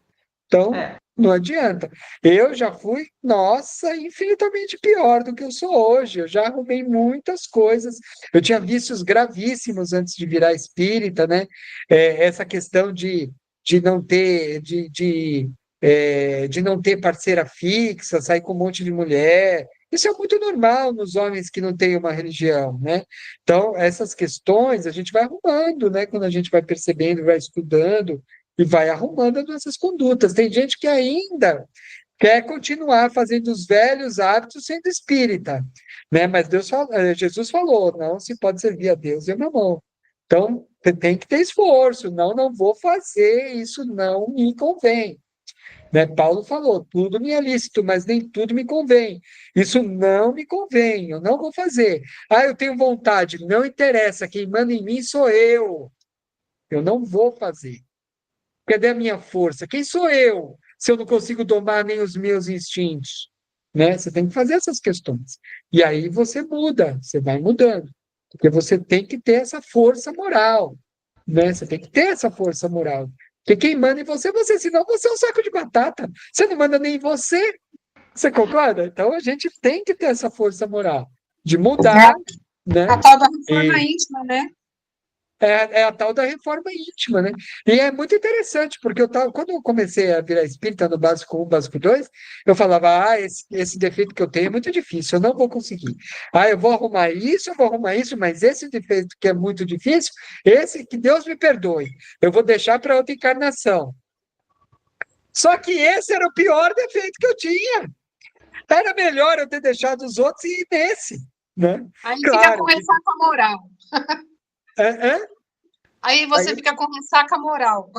Então, é. não adianta. Eu já fui, nossa, infinitamente pior do que eu sou hoje. Eu já arrumei muitas coisas. Eu tinha vícios gravíssimos antes de virar espírita, né? Essa questão de não ter, de não ter parceira fixa, sair com um monte de mulher. Isso é muito normal nos homens que não têm uma religião, né? Então, essas questões a gente vai arrumando, né? Quando a gente vai percebendo, vai estudando e vai arrumando as nossas condutas. Tem gente que ainda quer continuar fazendo os velhos hábitos sendo espírita, né? Mas Jesus falou, não se pode servir a Deus e a mamão. Então, tem que ter esforço. Não vou fazer, isso não me convém. Né? Paulo falou, tudo me é lícito, mas nem tudo me convém. Isso não me convém, eu não vou fazer. Eu tenho vontade, não interessa, quem manda em mim sou eu. Eu não vou fazer. Cadê a minha força? Quem sou eu se eu não consigo domar nem os meus instintos? Né? Você tem que fazer essas questões. E aí você muda, você vai mudando. Porque você tem que ter essa força moral. Né? Você tem que ter essa força moral. Porque quem manda em você, senão você é um saco de batata. Você não manda nem em você. Você concorda? Então a gente tem que ter essa força moral de mudar, A né? tal da reforma E íntima, né? é a tal da reforma íntima, né? E é muito interessante, porque quando eu comecei a virar espírita no básico 1, básico 2, eu falava, esse defeito que eu tenho é muito difícil, eu não vou conseguir. Eu vou arrumar isso, eu vou arrumar isso, mas esse defeito que é muito difícil, esse que Deus me perdoe, eu vou deixar para outra encarnação. Só que esse era o pior defeito que eu tinha. Era melhor eu ter deixado os outros e ir nesse, né? Aí fica com Claro que... ressaca moral. É, é, Aí você aí fica com ressaca moral.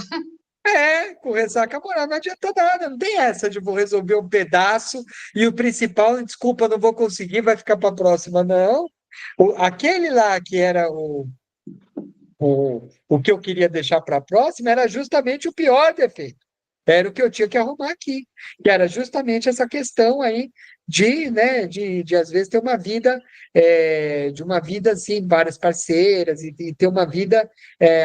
com ressaca moral não adianta nada, não tem essa de vou resolver um pedaço e o principal, desculpa, não vou conseguir, vai ficar para a próxima, não. Aquele lá que era o que eu queria deixar para a próxima era justamente o pior defeito. era o que eu tinha que arrumar aqui, que era justamente essa questão aí de, né, de às vezes ter uma vida, de uma vida assim, várias parceiras e ter uma vida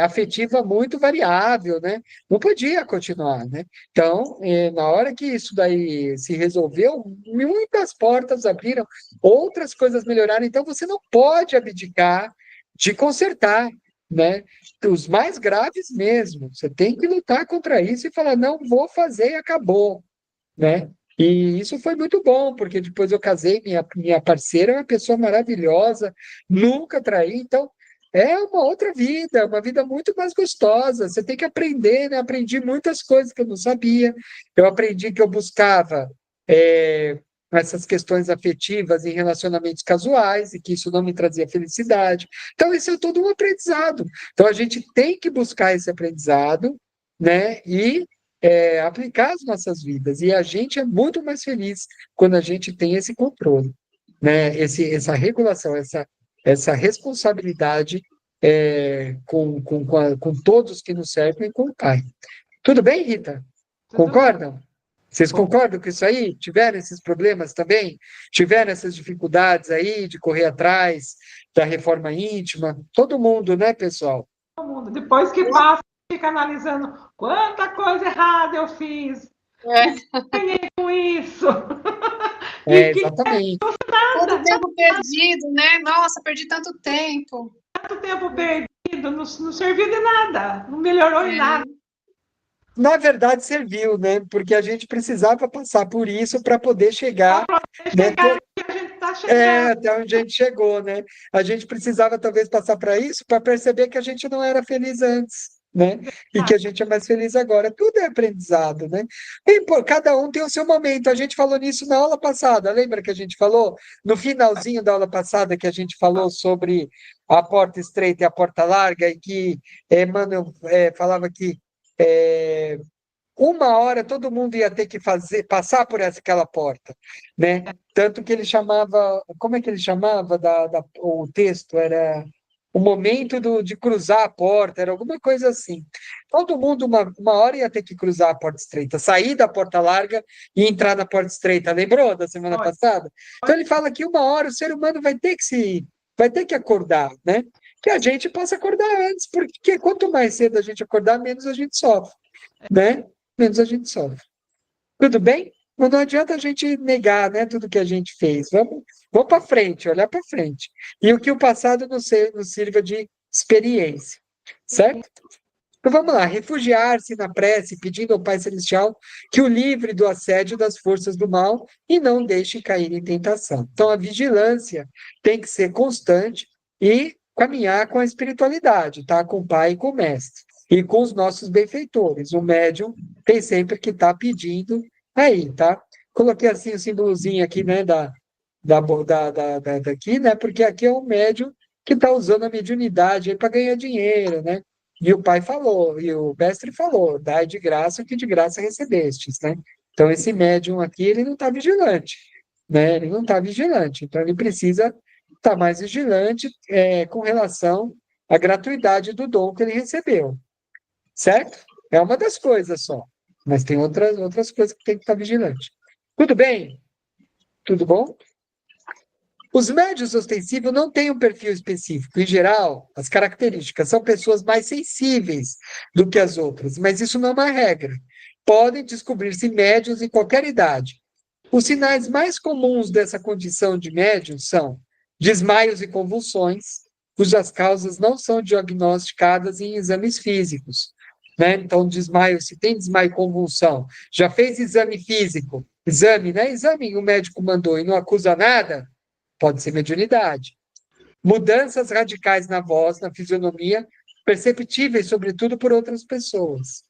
afetiva muito variável, né? Não podia continuar, né? Então, na hora que isso daí se resolveu, muitas portas abriram, outras coisas melhoraram. Então, você não pode abdicar de consertar, né? Os mais graves mesmo. Você tem que lutar contra isso e falar, não vou fazer e acabou, né? E isso foi muito bom, porque depois eu casei, minha parceira é uma pessoa maravilhosa, nunca traí, então é uma outra vida, uma vida muito mais gostosa. Você tem que aprender, né? Aprendi muitas coisas que eu não sabia. Eu aprendi que eu buscava é, essas questões afetivas em relacionamentos casuais e que isso não me trazia felicidade. Então, isso é todo um aprendizado. Então, a gente tem que buscar esse aprendizado, né? E aplicar as nossas vidas. E a gente é muito mais feliz quando a gente tem esse controle, né? Essa regulação, essa responsabilidade com todos que nos servem e com o Pai. Tudo bem, Rita? Tudo bem. Concordam? Vocês concordam com isso aí? Tiveram esses problemas também? Tiveram essas dificuldades aí de correr atrás da reforma íntima? Todo mundo, né, pessoal? Todo mundo. Depois que passa, fica analisando quanta coisa errada eu fiz. Ganhei com isso. E que Exatamente. Todo tempo perdido, né? Nossa, perdi tanto tempo. tanto tempo perdido, não serviu de nada, não melhorou em nada. Na verdade, serviu, né? Porque a gente precisava passar por isso para poder chegar, né, Chegar aqui, a gente está chegando. até onde a gente chegou, né? A gente precisava talvez passar para isso para perceber que a gente não era feliz antes, né? E que a gente é mais feliz agora. Tudo é aprendizado, né? E, pô, cada um tem o seu momento. A gente falou nisso na aula passada. Lembra que a gente falou no finalzinho da aula passada que a gente falou sobre a porta estreita e a porta larga e que Emmanuel falava que uma hora todo mundo ia ter que passar por aquela porta, né? Tanto que ele chamava, como é que ele chamava o texto? Era o momento de cruzar a porta, era alguma coisa assim. Todo mundo, uma hora ia ter que cruzar a porta estreita, sair da porta larga e entrar na porta estreita. Lembrou da semana passada? Então ele fala que uma hora o ser humano vai ter que acordar, né? Que a gente possa acordar antes, porque quanto mais cedo a gente acordar, menos a gente sofre, né? Menos a gente sofre. Tudo bem? Mas não adianta a gente negar, né, tudo que a gente fez. Vamos para frente, olhar para frente. E o que o passado nos sirva de experiência, certo? Então vamos lá, refugiar-se na prece, pedindo ao Pai Celestial que o livre do assédio das forças do mal e não deixe cair em tentação. Então a vigilância tem que ser constante e caminhar com a espiritualidade, tá? Com o Pai e com o Mestre. E com os nossos benfeitores. O médium tem sempre que estar pedindo aí, tá? Coloquei assim o símbolozinho aqui, né, daqui, né? Porque aqui é o médium que está usando a mediunidade para ganhar dinheiro, né? E o pai falou, e o mestre falou, dai de graça o que de graça recebestes, né? Então, esse médium aqui, ele não está vigilante, né? Ele não está vigilante, então ele precisa estar mais vigilante com relação à gratuidade do dom que ele recebeu, certo? É uma das coisas só, mas tem outras coisas que tem que estar vigilante. Tudo bem? Tudo bom? Os médios ostensivos não têm um perfil específico. Em geral, as características são pessoas mais sensíveis do que as outras, mas isso não é uma regra. Podem descobrir-se médios em qualquer idade. Os sinais mais comuns dessa condição de médium são desmaios e convulsões, cujas causas não são diagnosticadas em exames físicos. Né? Então, desmaio, se tem desmaio e convulsão, já fez exame físico, exame, né? Exame o médico mandou e não acusa nada, pode ser mediunidade. Mudanças radicais na voz, na fisionomia, perceptíveis, sobretudo, por outras pessoas.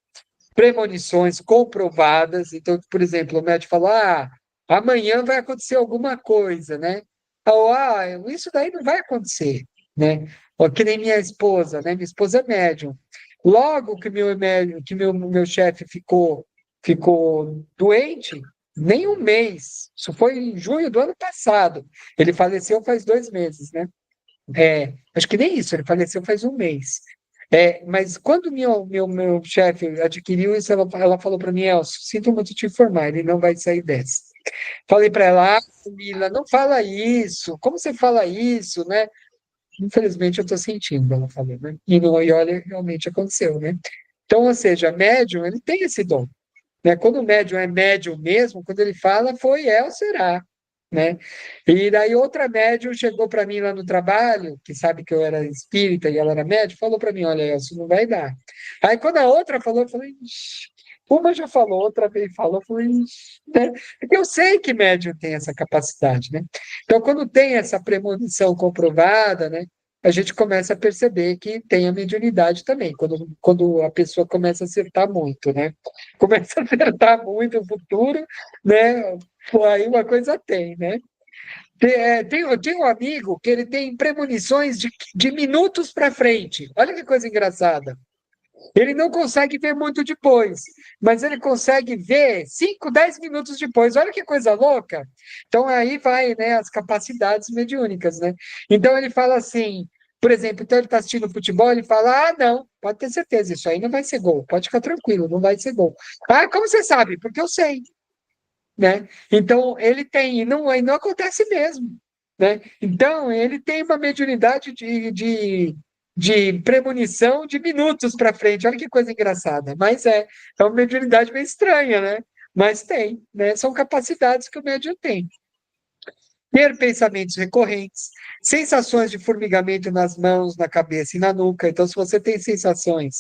Premonições comprovadas. Então, por exemplo, o médico falou: amanhã vai acontecer alguma coisa, né? Ou, isso daí não vai acontecer, né? Ou que nem minha esposa, né? Minha esposa é médium. Logo que meu chefe ficou doente, nem um mês. Isso foi em junho do ano passado. Ele faleceu faz 2 meses, né? Acho que nem isso, ele faleceu faz um mês. Mas quando meu chefe adquiriu isso, ela falou para mim, Elcio, sinto muito te informar, ele não vai sair dessa. Falei para ela, Mila, não fala isso, como você fala isso, né? Infelizmente eu estou sentindo, ela falou, né? E olha, realmente aconteceu, né? Então, ou seja, médium, ele tem esse dom, né? Quando o médium é médium mesmo, quando ele fala, foi, é ou será, né? E daí outra médium chegou para mim lá no trabalho, que sabe que eu era espírita e ela era médium, falou para mim, olha, isso não vai dar. Aí quando a outra falou, eu falei, "Ixi." Uma já falou, outra vez falou, eu falei, "Ixi", né? Porque eu sei que médium tem essa capacidade, né? Então, quando tem essa premonição comprovada, né? A gente começa a perceber que tem a mediunidade também, quando a pessoa começa a acertar muito, né? Começa a acertar muito o futuro, né? Pô, aí uma coisa tem, né? Eu tenho um amigo que ele tem premonições de minutos para frente. Olha que coisa engraçada. Ele não consegue ver muito depois, mas ele consegue ver 5, 10 minutos depois. Olha que coisa louca. Então aí vai, né, as capacidades mediúnicas, né? Então ele fala assim, por exemplo, então ele está assistindo futebol, ele fala: "Ah, não, pode ter certeza, isso aí não vai ser gol. Pode ficar tranquilo, não vai ser gol." "Ah, como você sabe?" "Porque eu sei." Né? Então, ele tem, e não acontece mesmo, né? Então, ele tem uma mediunidade de premonição de minutos para frente. Olha que coisa engraçada. Mas é uma mediunidade bem estranha, né? Mas tem, né? São capacidades que o médium tem. Ter pensamentos recorrentes, sensações de formigamento nas mãos, na cabeça e na nuca. Então, se você tem sensações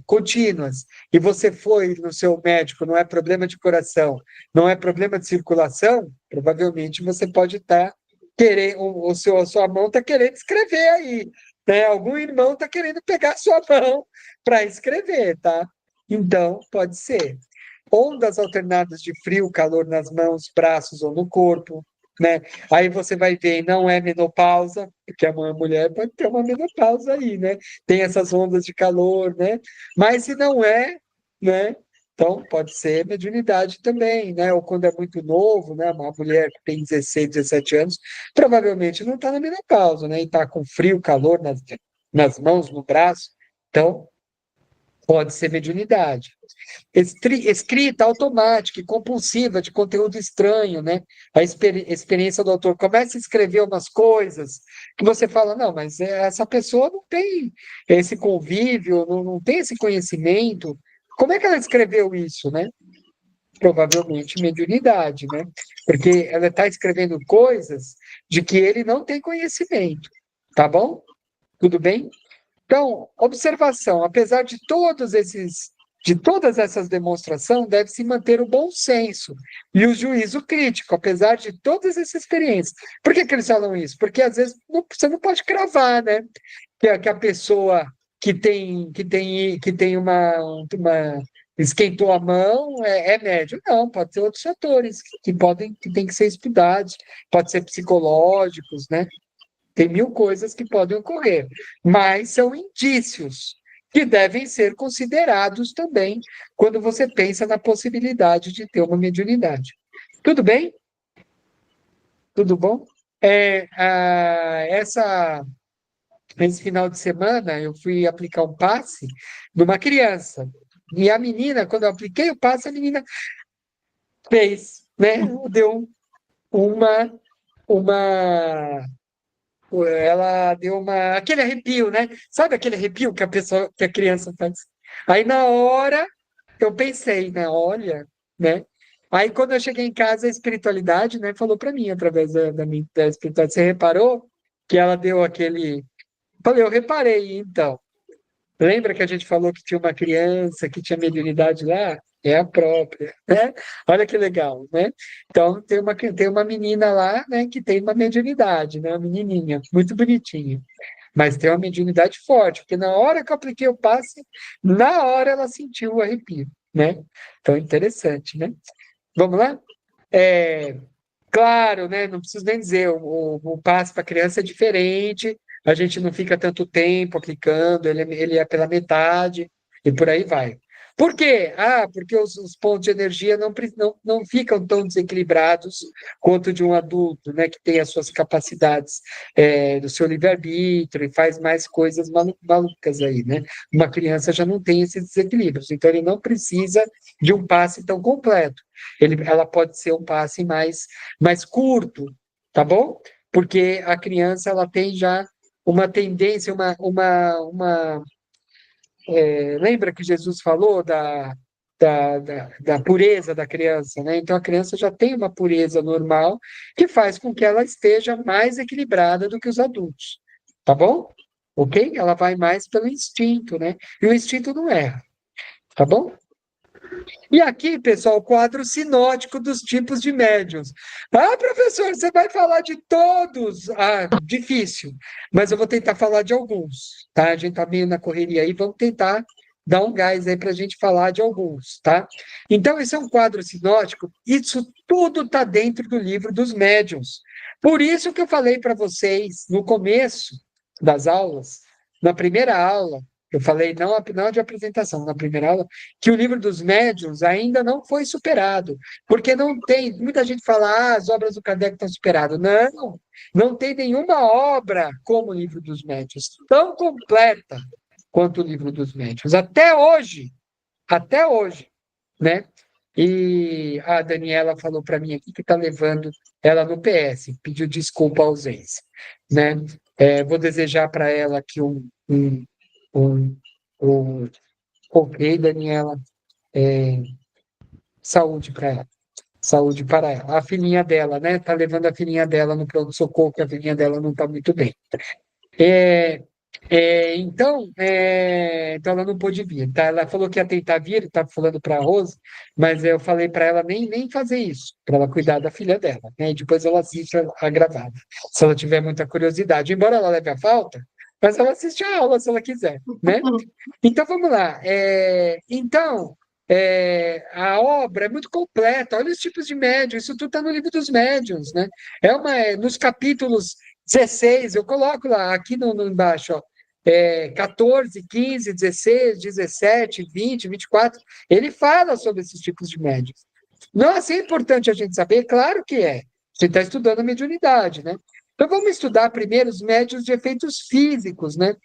contínuas e você foi no seu médico, não é problema de coração, não é problema de circulação, provavelmente você pode estar querendo, a sua mão está querendo escrever aí, né? Algum irmão está querendo pegar a sua mão para escrever, tá? Então, pode ser. Ondas alternadas de frio, calor nas mãos, braços ou no corpo, né? Aí você vai ver, não é menopausa, porque a mulher pode ter uma menopausa aí, né? Tem essas ondas de calor, né? Mas se não é, né? Então pode ser mediunidade também, né? Ou quando é muito novo, né? Uma mulher que tem 16, 17 anos, provavelmente não está na menopausa, né? E está com frio, calor nas mãos, no braço. Então, pode ser mediunidade. Escrita automática e compulsiva de conteúdo estranho, né? A experiência do autor começa a escrever umas coisas que você fala, não, mas essa pessoa não tem esse convívio, não tem esse conhecimento. Como é que ela escreveu isso, né? Provavelmente mediunidade, né? Porque ela está escrevendo coisas de que ele não tem conhecimento, tá bom? Tudo bem? Então, observação, apesar de todas essas demonstrações, deve-se manter o bom senso e o juízo crítico, apesar de todas essas experiências. Por que eles falam isso? Porque às vezes você não pode cravar, né? Que a pessoa que tem uma esquentou a mão é médium. Não, pode ter outros fatores que têm que ser estudados, pode ser psicológicos, né? Tem mil coisas que podem ocorrer, mas são indícios que devem ser considerados também quando você pensa na possibilidade de ter uma mediunidade. Tudo bem? Tudo bom? Esse final de semana eu fui aplicar um passe numa criança. E a menina, quando eu apliquei o passe, a menina fez, né? Deu uma, uma ela deu aquele arrepio, né? Sabe aquele arrepio que a criança faz? Aí na hora eu pensei, né? Olha, né? Aí quando eu cheguei em casa, a espiritualidade, né, falou para mim através da espiritualidade, você reparou que ela deu aquele. Falei, eu reparei, então. Lembra que a gente falou que tinha uma criança que tinha mediunidade lá? É a própria, né? Olha que legal, né? Então, tem uma menina lá, né, que tem uma mediunidade, né? Uma menininha, muito bonitinha. Mas tem uma mediunidade forte, porque na hora que eu apliquei o passe, na hora ela sentiu o arrepio, né? Então, interessante, né? Vamos lá? É, Claro, né? Não preciso nem dizer, o passe para criança é diferente, a gente não fica tanto tempo aplicando, ele é pela metade, e por aí vai. Por quê? Porque os pontos de energia não ficam tão desequilibrados quanto de um adulto, né, que tem as suas capacidades do seu livre-arbítrio e faz mais coisas malucas aí, né? Uma criança já não tem esses desequilíbrios, então ele não precisa de um passe tão completo. Ela pode ser um passe mais curto, tá bom? Porque a criança ela tem já uma tendência, lembra que Jesus falou da pureza da criança, né? Então a criança já tem uma pureza normal que faz com que ela esteja mais equilibrada do que os adultos, tá bom? Ok? Ela vai mais pelo instinto, né? E o instinto não erra, tá bom? E aqui, pessoal, o quadro sinótico dos tipos de médiuns. Professor, você vai falar de todos? Difícil, mas eu vou tentar falar de alguns, tá? A gente está meio na correria aí, vamos tentar dar um gás aí para a gente falar de alguns, tá? Então, esse é um quadro sinótico, isso tudo está dentro do livro dos médiuns. Por isso que eu falei para vocês no começo das aulas, na primeira aula, eu falei, não de apresentação, na primeira aula, que o livro dos médiuns ainda não foi superado, porque não tem, muita gente fala, as obras do Kardec estão superadas. Não tem nenhuma obra como o livro dos médiuns, tão completa quanto o livro dos médiuns, até hoje, né? E a Daniela falou para mim aqui que está levando ela no PS, pediu desculpa a ausência, né? Vou desejar para ela aqui um, um ok, Daniela, saúde para ela. Saúde para ela. A filhinha dela, né? Tá levando a filhinha dela no pronto-socorro, que a filhinha dela não está muito bem. Então ela não pôde vir, tá? Ela falou que ia tentar vir, estava falando para a Rose, mas eu falei para ela nem fazer isso, para ela cuidar da filha dela, né? E depois ela assiste a gravada, se ela tiver muita curiosidade. Embora ela leve a falta, mas ela assiste a aula se ela quiser, né? Então vamos lá. A obra é muito completa. Olha os tipos de médium, isso tudo está no livro dos médiuns, né? Nos capítulos 16, eu coloco lá, aqui no embaixo, ó, 14, 15, 16, 17, 20, 24, ele fala sobre esses tipos de médiuns. Nossa, é importante a gente saber? Claro que é. Você está estudando a mediunidade, né? Então vamos estudar primeiro os médiuns de efeitos físicos, né?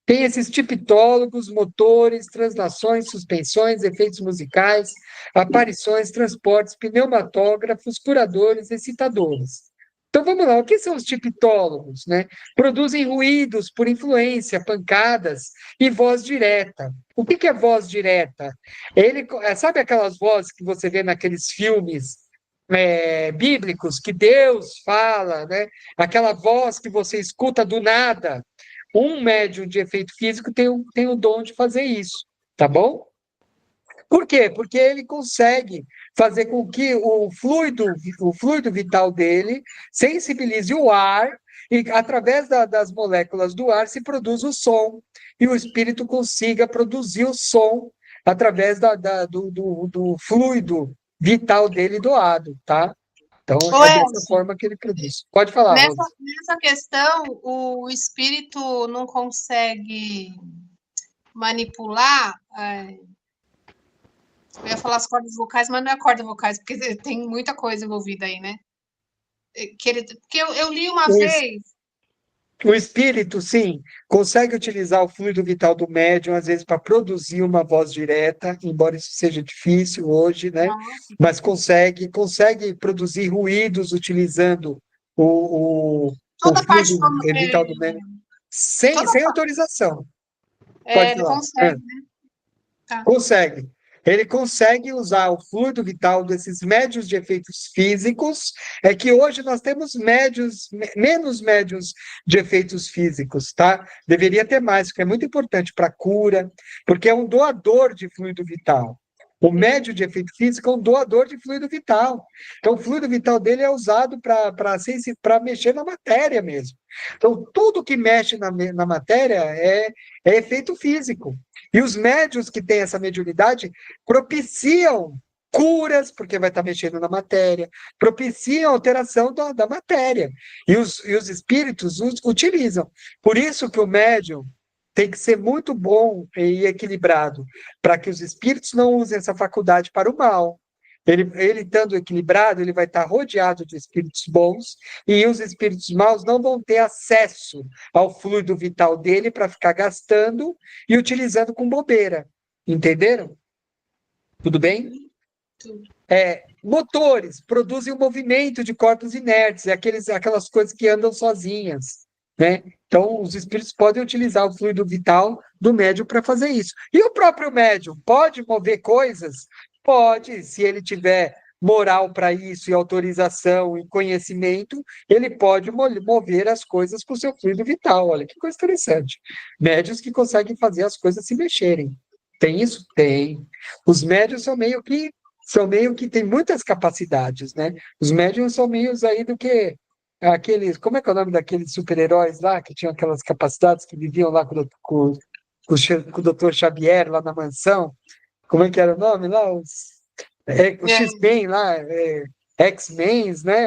Tem esses tipitólogos, motores, translações, suspensões, efeitos musicais, aparições, transportes, pneumatógrafos, curadores, excitadores. Então vamos lá, o que são os tipitólogos, né? Produzem ruídos por influência, pancadas e voz direta. O que é voz direta? Sabe aquelas vozes que você vê naqueles filmes bíblicos que Deus fala, né? Aquela voz que você escuta do nada. Um médium de efeito físico tem o dom de fazer isso, tá bom? Por quê? Porque ele consegue fazer com que o fluido vital dele sensibilize o ar e, através das moléculas do ar, se produz o som e o espírito consiga produzir o som através do fluido vital dele doado, tá? Então, Ô, é dessa Elcio, forma que ele produz. Pode falar, Rosa. nessa questão, o espírito não consegue manipular. Eu ia falar as cordas vocais, mas não é cordas vocais, porque tem muita coisa envolvida aí, né? Porque eu li uma O vez. O espírito, sim, consegue utilizar o fluido vital do médium, às vezes, para produzir uma voz direta, embora isso seja difícil hoje, né? Nossa, Mas consegue produzir ruídos utilizando o toda a parte. fluido vital do médium, sem, Toda, sem autorização. Pode ele falar. consegue, né? Tá. Consegue. Ele consegue usar o fluido vital desses médios de efeitos físicos, é que hoje nós temos menos médios de efeitos físicos, tá? Deveria ter mais, porque é muito importante para a cura, porque é um doador de fluido vital. O médio de efeito físico é um doador de fluido vital. Então, o fluido vital dele é usado para mexer na matéria mesmo. Então, tudo que mexe na matéria é efeito físico. E os médios que têm essa mediunidade propiciam curas, porque vai estar mexendo na matéria, propiciam alteração da matéria. E os espíritos utilizam. Por isso que o médium tem que ser muito bom e equilibrado, para que os espíritos não usem essa faculdade para o mal. Ele estando equilibrado, ele vai estar rodeado de espíritos bons, e os espíritos maus não vão ter acesso ao fluido vital dele para ficar gastando e utilizando com bobeira. Entenderam? Tudo bem? Tudo. Motores produzem um movimento de corpos inertes, aquelas coisas que andam sozinhas, né? Então, os espíritos podem utilizar o fluido vital do médium para fazer isso. E o próprio médium pode mover coisas? Pode, se ele tiver moral para isso, e autorização e conhecimento, ele pode mover as coisas com o seu fluido vital. Olha que coisa interessante. Médios que conseguem fazer as coisas se mexerem. Tem isso? Tem. Os médios são meio que tem muitas capacidades, né? Os médiums são meios aí do que aqueles, como é que é o nome daqueles super-heróis lá que tinham aquelas capacidades que viviam lá com o Dr. Xavier lá na mansão? Como é que era o nome lá? Os É, X-Men lá, X-Men, né?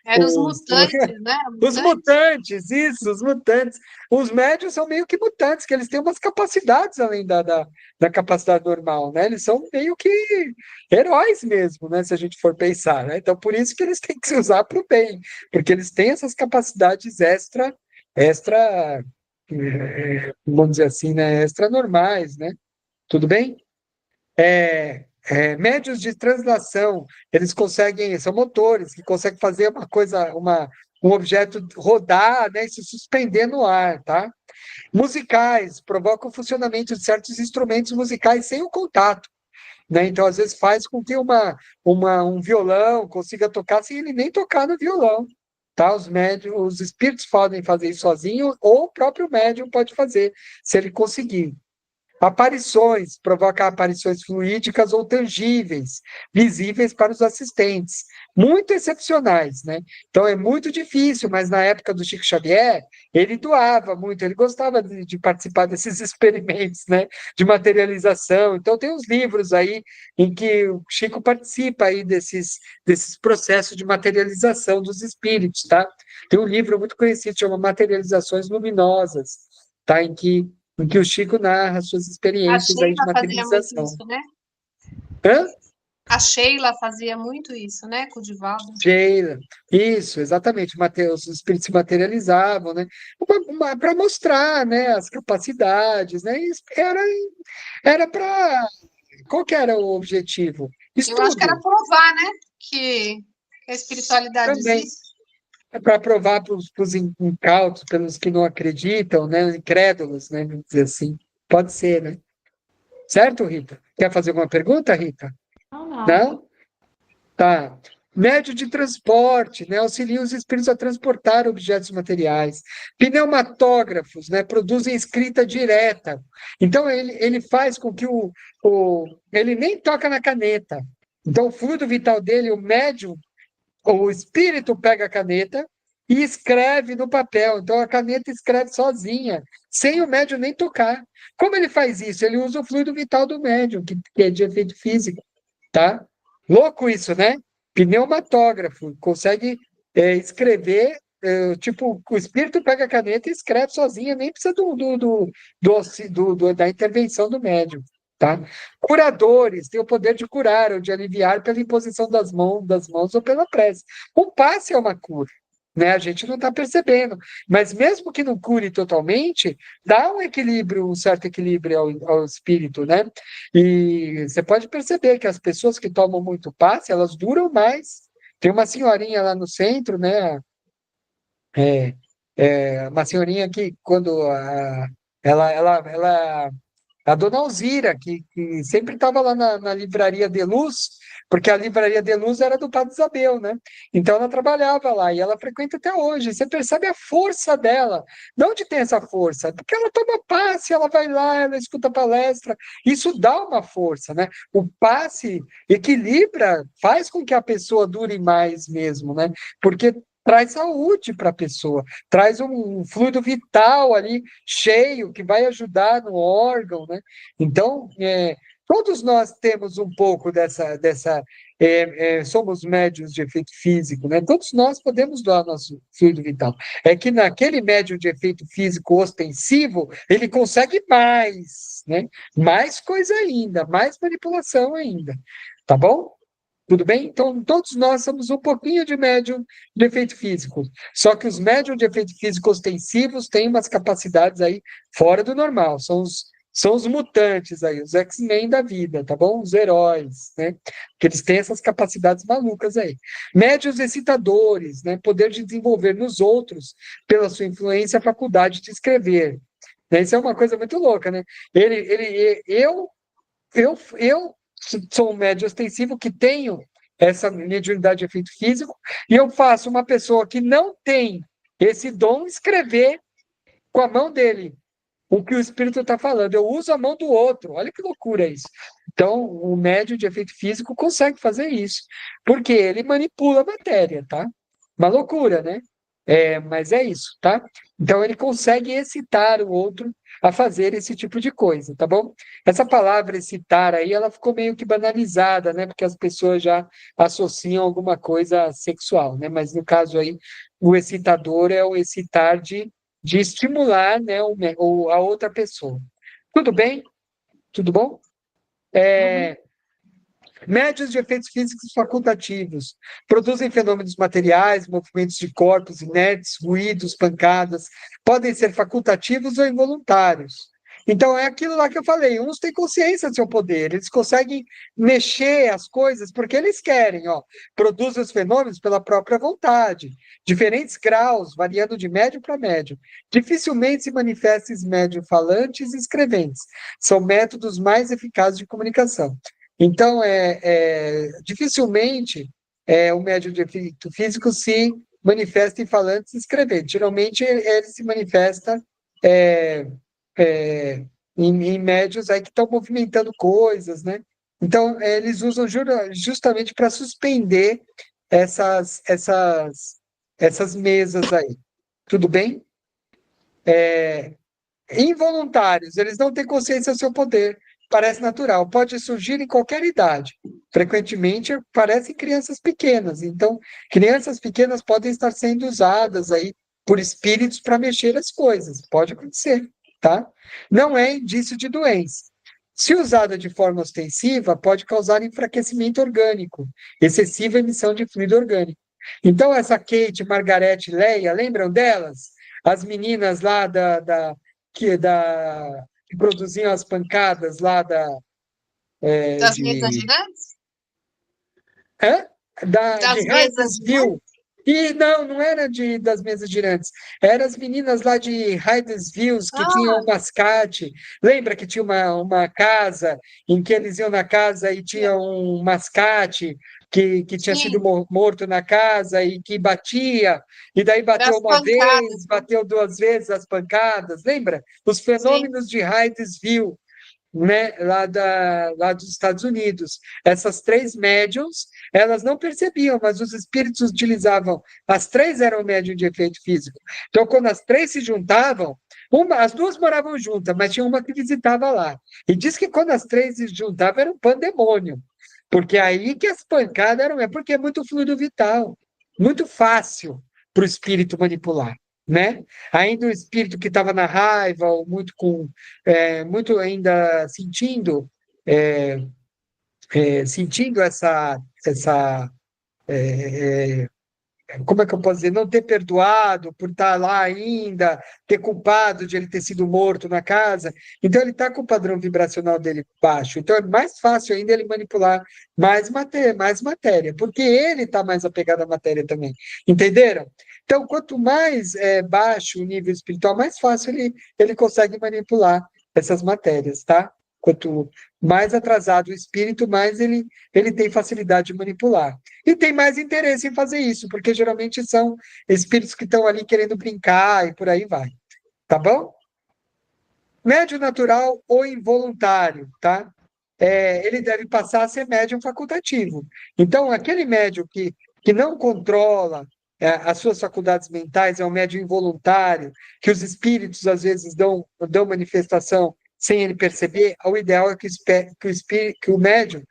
eram os Os, mutantes, né? os mutantes, isso, os mutantes. Os médios são meio que mutantes, que eles têm umas capacidades além da capacidade normal, né? Eles são meio que heróis mesmo, né? Se a gente for pensar, né? Então, por isso que eles têm que se usar para o bem, porque eles têm essas capacidades extra, vamos dizer assim, né? Extra normais, né? Tudo bem? Médios de translação, eles conseguem, são motores que conseguem fazer uma coisa, um objeto rodar, né, e se suspender no ar, tá? Musicais, provocam o funcionamento de certos instrumentos musicais sem o contato, né? Então, às vezes, faz com que um violão consiga tocar sem ele nem tocar no violão. Tá? Os espíritos podem fazer isso sozinho, ou o próprio médium pode fazer, se ele conseguir. Aparições, provoca aparições fluídicas ou tangíveis, visíveis para os assistentes, muito excepcionais, né? Então é muito difícil, mas na época do Chico Xavier, ele doava muito, ele gostava de participar desses experimentos, né? De materialização. Então tem uns livros aí em que o Chico participa aí desses processos de materialização dos espíritos, tá? Tem um livro muito conhecido, chama Materializações Luminosas, tá? Em que o Chico narra suas A experiências aí de Sheila fazia muito materialização. isso, né? Hã? A Sheila fazia muito isso, né? Com o Divaldo. Sheila. Isso, exatamente. Os espíritos se materializavam, né? Para mostrar, né, as capacidades, né? Era para. Qual que era o objetivo? Eu acho que era Estudo provar, né? Que a espiritualidade também. existe. É para provar para os incautos, pelos que não acreditam, né? Incrédulos, né? Vamos dizer assim. Pode ser, né? Certo, Rita? Quer fazer alguma pergunta, Rita? Não, não. Não? Tá. Médio de transporte, né? Auxilia os espíritos a transportar objetos materiais. Pneumatógrafos, né? Produzem escrita direta. Então, ele faz com que ele nem toca na caneta. Então, o fluido vital dele, o médium, o espírito pega a caneta e escreve no papel. Então, a caneta escreve sozinha, sem o médium nem tocar. Como ele faz isso? Ele usa o fluido vital do médium, que é de efeito físico, tá? Louco isso, né? Pneumatógrafo, consegue escrever, tipo, o espírito pega a caneta e escreve sozinha, nem precisa da intervenção do médium, tá? Curadores têm o poder de curar ou de aliviar pela imposição das mãos ou pela prece. O passe é uma cura, né? A gente não está percebendo, mas mesmo que não cure totalmente, dá um equilíbrio, um certo equilíbrio ao espírito, né? E você pode perceber que as pessoas que tomam muito passe, elas duram mais. Tem uma senhorinha lá no centro, né? Uma senhorinha que quando ela a dona Alzira, que sempre estava lá na Livraria de Luz, porque a Livraria de Luz era do Padre Isabel, né? Então ela trabalhava lá e ela frequenta até hoje. Você percebe a força dela. De onde tem essa força? Porque ela toma passe, ela vai lá, ela escuta palestra. Isso dá uma força, né? O passe equilibra, faz com que a pessoa dure mais mesmo, né? Porque traz saúde para a pessoa, traz um fluido vital ali cheio que vai ajudar no órgão, né? Então, Todos nós temos um pouco somos médios de efeito físico, né? Todos nós podemos doar nosso fluido vital. É que naquele médium de efeito físico ostensivo, ele consegue mais, né? Mais coisa ainda, mais manipulação ainda, tá bom? Tudo bem? Então, todos nós somos um pouquinho de médium de efeito físico. Só que os médiums de efeito físico ostensivos têm umas capacidades aí fora do normal. São os mutantes aí, os X-Men da vida, tá bom? Os heróis, né? Que eles têm essas capacidades malucas aí. Médiuns excitadores, né? Poder de desenvolver nos outros, pela sua influência, a faculdade de escrever. Né? Isso é uma coisa muito louca, né? Eu sou um médio ostensivo que tenho essa mediunidade de efeito físico e eu faço uma pessoa que não tem esse dom escrever com a mão dele o que o espírito está falando. Eu uso a mão do outro. Olha que loucura isso. Então, o médium de efeito físico consegue fazer isso, porque ele manipula a matéria, tá? Uma loucura, né? Mas é isso, tá? Então, ele consegue excitar o outro a fazer esse tipo de coisa, tá bom? Essa palavra excitar aí, ela ficou meio que banalizada, né? Porque as pessoas já associam alguma coisa sexual, né? Mas no caso aí, o excitador é o excitar de estimular, né, a outra pessoa. Tudo bem? Tudo bom? Médios de efeitos físicos facultativos produzem fenômenos materiais, movimentos de corpos inertes, ruídos, pancadas, podem ser facultativos ou involuntários. Então, é aquilo lá que eu falei, uns têm consciência do seu poder, eles conseguem mexer as coisas porque eles querem, ó, produzem os fenômenos pela própria vontade, diferentes graus, variando de médio para médio. Dificilmente se manifestam médium falantes e escreventes, são métodos mais eficazes de comunicação. Então, dificilmente o médium de efeito físico se manifesta em falantes e escreventes. Geralmente, ele se manifesta é, em médios aí que estão movimentando coisas, né? Então, eles usam justamente para suspender essas mesas aí. Tudo bem? Involuntários, eles não têm consciência do seu poder, parece natural, pode surgir em qualquer idade. Frequentemente aparece em crianças pequenas, então crianças pequenas podem estar sendo usadas aí por espíritos para mexer as coisas, pode acontecer, tá? Não é indício de doença. Se usada de forma ostensiva, pode causar enfraquecimento orgânico, excessiva emissão de fluido orgânico. Então, essa Kate, Margarete, Leia, lembram delas? As meninas lá que produziam as pancadas lá Das mesas de, girantes? hã? De Das mesas Hydesville. E não era das mesas girantes. Eram as meninas lá de Hydesville que tinham Ah, um mascate. Lembra que tinha uma casa em que eles iam na casa e tinha um mascate que tinha sido sim, morto na casa e que batia, e daí bateu das uma pancadas, vez, bateu duas vezes as pancadas, lembra? Os sim. fenômenos de Hydesville, né, lá dos Estados Unidos. Essas três médiums, elas não percebiam, mas os espíritos utilizavam. As três eram médium de efeito físico. Então, quando as três se juntavam, as duas moravam juntas, mas tinha uma que visitava lá. E diz que quando as três se juntavam era um pandemônio, porque aí que as pancadas eram, porque é muito fluido vital, muito fácil para o espírito manipular, né? Ainda o espírito que estava na raiva, ou muito ainda sentindo essa como é que eu posso dizer, não ter perdoado por estar lá ainda, ter culpado de ele ter sido morto na casa. Então, ele está com o padrão vibracional dele baixo. Então, é mais fácil ainda ele manipular mais matéria, porque ele está mais apegado à matéria também. Entenderam? Então, quanto mais baixo o nível espiritual, mais fácil ele consegue manipular essas matérias, tá? Quanto mais atrasado o espírito, mais ele tem facilidade de manipular. E tem mais interesse em fazer isso, porque geralmente são espíritos que estão ali querendo brincar e por aí vai. Tá bom? Médium natural ou involuntário, tá? Ele deve passar a ser médium facultativo. Então, aquele médium que não controla as suas faculdades mentais é um médium involuntário, que os espíritos às vezes dão manifestação sem ele perceber, o ideal é que o médium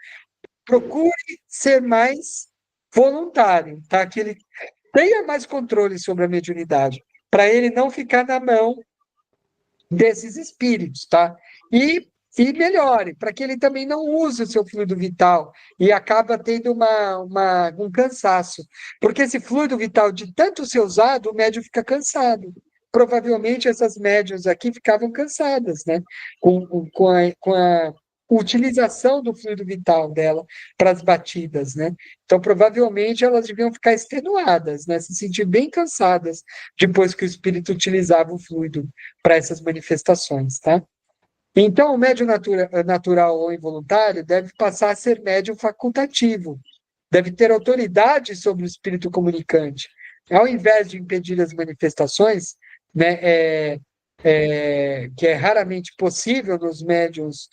procure ser mais voluntário, tá? Que ele tenha mais controle sobre a mediunidade, para ele não ficar na mão desses espíritos, tá? E melhore, para que ele também não use o seu fluido vital e acaba tendo um cansaço. Porque esse fluido vital, de tanto ser usado, o médium fica cansado. Provavelmente essas médiuns aqui ficavam cansadas, né? Com a utilização do fluido vital dela para as batidas, né? Então, provavelmente elas deviam ficar extenuadas, né? Se sentir bem cansadas depois que o espírito utilizava o fluido para essas manifestações, tá? Então, o médium natural ou involuntário deve passar a ser médium facultativo, deve ter autoridade sobre o espírito comunicante. Ao invés de impedir as manifestações, né, que é raramente possível nos médiums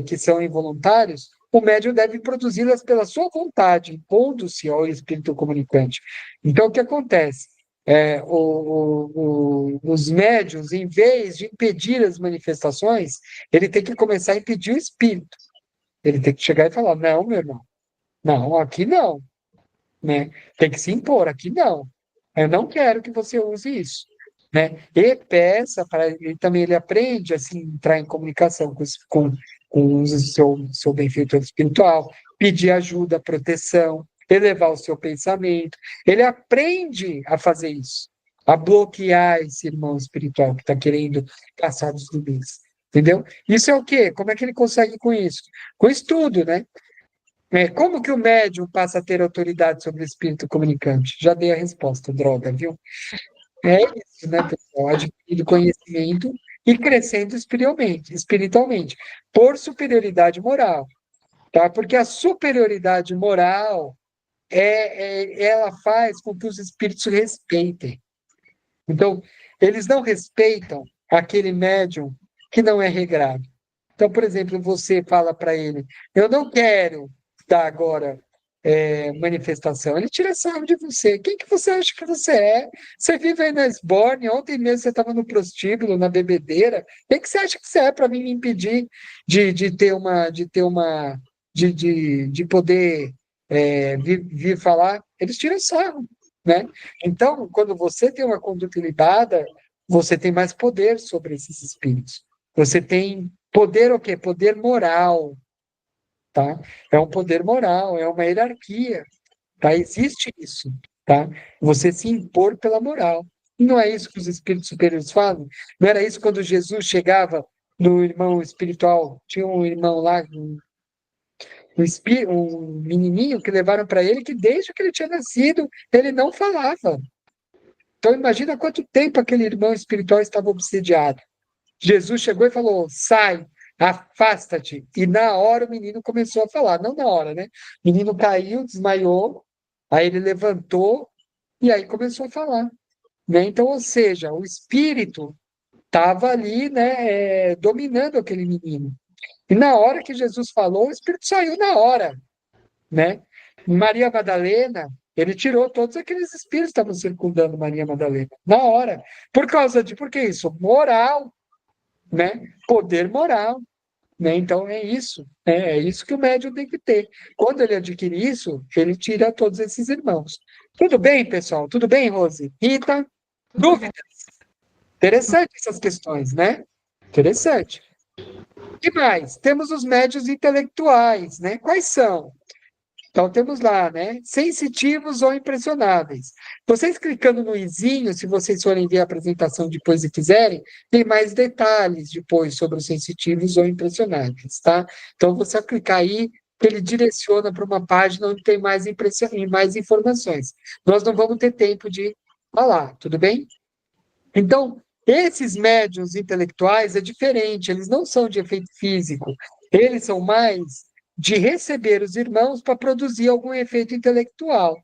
que são involuntários, o médium deve produzi-las pela sua vontade, impondo-se ao espírito comunicante. Então, o que acontece? Os médiuns, em vez de impedir as manifestações, ele tem que começar a impedir o espírito. Ele tem que chegar e falar: não, meu irmão, não, aqui não, né? Tem que se impor, aqui não. Eu não quero que você use isso, né? E peça para ele também, ele aprende assim, entrar em comunicação com o seu benfeitor espiritual, pedir ajuda, proteção, elevar o seu pensamento. Ele aprende a fazer isso, a bloquear esse irmão espiritual que está querendo caçar dos limites. Entendeu? Isso é o quê? Como é que ele consegue com isso? Com estudo, né? Como que o médium passa a ter autoridade sobre o espírito comunicante? Já dei a resposta, droga, viu? É isso, né, pessoal? Adquirindo conhecimento e crescendo espiritualmente, por superioridade moral, tá? Porque a superioridade moral ela faz com que os espíritos respeitem. Então, eles não respeitam aquele médium que não é regrado. Então, por exemplo, você fala para ele: eu não quero dar agora manifestação. Ele tira sarro de você. Quem que você acha que você é? Você vive aí na Esborne, ontem mesmo você estava no prostíbulo, na bebedeira. Quem que você acha que você é para me impedir de poder vir falar? Eles tiram sarro, né? Então, quando você tem uma conduta ilibada, você tem mais poder sobre esses espíritos. Você tem poder o quê? Poder moral, tá? É um poder moral, é uma hierarquia, tá? Existe isso, tá? Você se impor pela moral. E não é isso que os espíritos superiores falam? Não era isso quando Jesus chegava no irmão espiritual? Tinha um irmão lá, um menininho que levaram para ele que desde que ele tinha nascido, ele não falava. Então imagina quanto tempo aquele irmão espiritual estava obsediado. Jesus chegou e falou: sai, afasta-te. E na hora o menino começou a falar. Não na hora, né? O menino caiu, desmaiou, aí ele levantou e aí começou a falar. Né? Então, ou seja, o espírito estava ali, né, dominando aquele menino. E na hora que Jesus falou, o espírito saiu na hora. Né? Maria Madalena, ele tirou todos aqueles espíritos que estavam circundando Maria Madalena. Na hora. Por que isso? Moral, né? Poder moral, né? Então é isso, é isso que o médium tem que ter. Quando ele adquire isso, ele tira todos esses irmãos. Tudo bem, pessoal? Tudo bem, Rose? Rita? Dúvidas? Interessante essas questões, né? Interessante. O que mais? Temos os médios intelectuais, né? Quais são? Então, temos lá, né? Sensitivos ou impressionáveis. Vocês clicando no izinho, se vocês forem ver a apresentação depois e quiserem, tem mais detalhes depois sobre os sensitivos ou impressionáveis, tá? Então, você clicar aí, ele direciona para uma página onde tem mais informações. Nós não vamos ter tempo de falar, tudo bem? Então, esses médiuns intelectuais é diferente, eles não são de efeito físico, eles são mais de receber os irmãos para produzir algum efeito intelectual,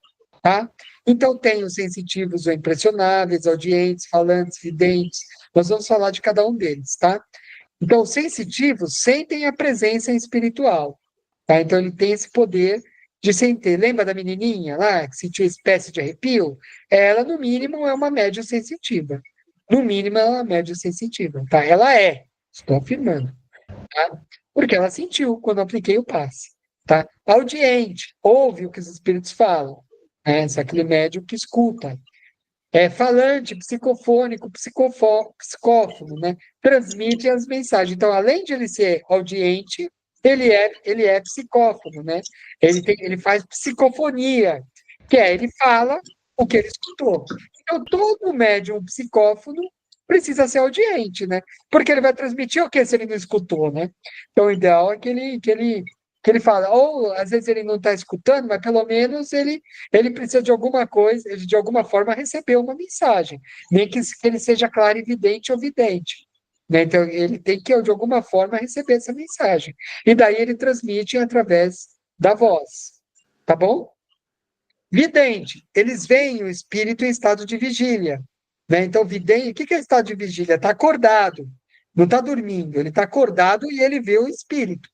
tá? Então, tem os sensitivos ou impressionáveis, audientes, falantes, videntes, nós vamos falar de cada um deles, tá? Então, os sensitivos sentem a presença espiritual, tá? Então, ele tem esse poder de sentir. Lembra da menininha lá, que sentiu espécie de arrepio? Ela, no mínimo, é uma média sensitiva. No mínimo, ela é uma média sensitiva, tá? Ela é, estou afirmando. tá? Porque ela sentiu quando eu apliquei o passe, tá? Audiente, ouve o que os espíritos falam, né? Esse é aquele médium que escuta. É falante, psicofônico, psicófono, né? Transmite as mensagens. Então, além de ele ser audiente, ele é psicófono, né? Ele faz psicofonia, que é ele fala o que ele escutou. Então, todo médium psicófono precisa ser audiente, né? Porque ele vai transmitir o que se ele não escutou, né? Então, o ideal é que ele fala, ou às vezes ele não está escutando, mas pelo menos ele precisa de alguma coisa, de alguma forma receber uma mensagem, nem que ele seja claro, evidente ou vidente. Né? Então, ele tem que, de alguma forma, receber essa mensagem. E daí ele transmite através da voz. Tá bom? Vidente, eles veem o espírito em estado de vigília. Né? Então, vidente, o que é estado de vigília? Está acordado, não está dormindo, ele está acordado e ele vê o espírito.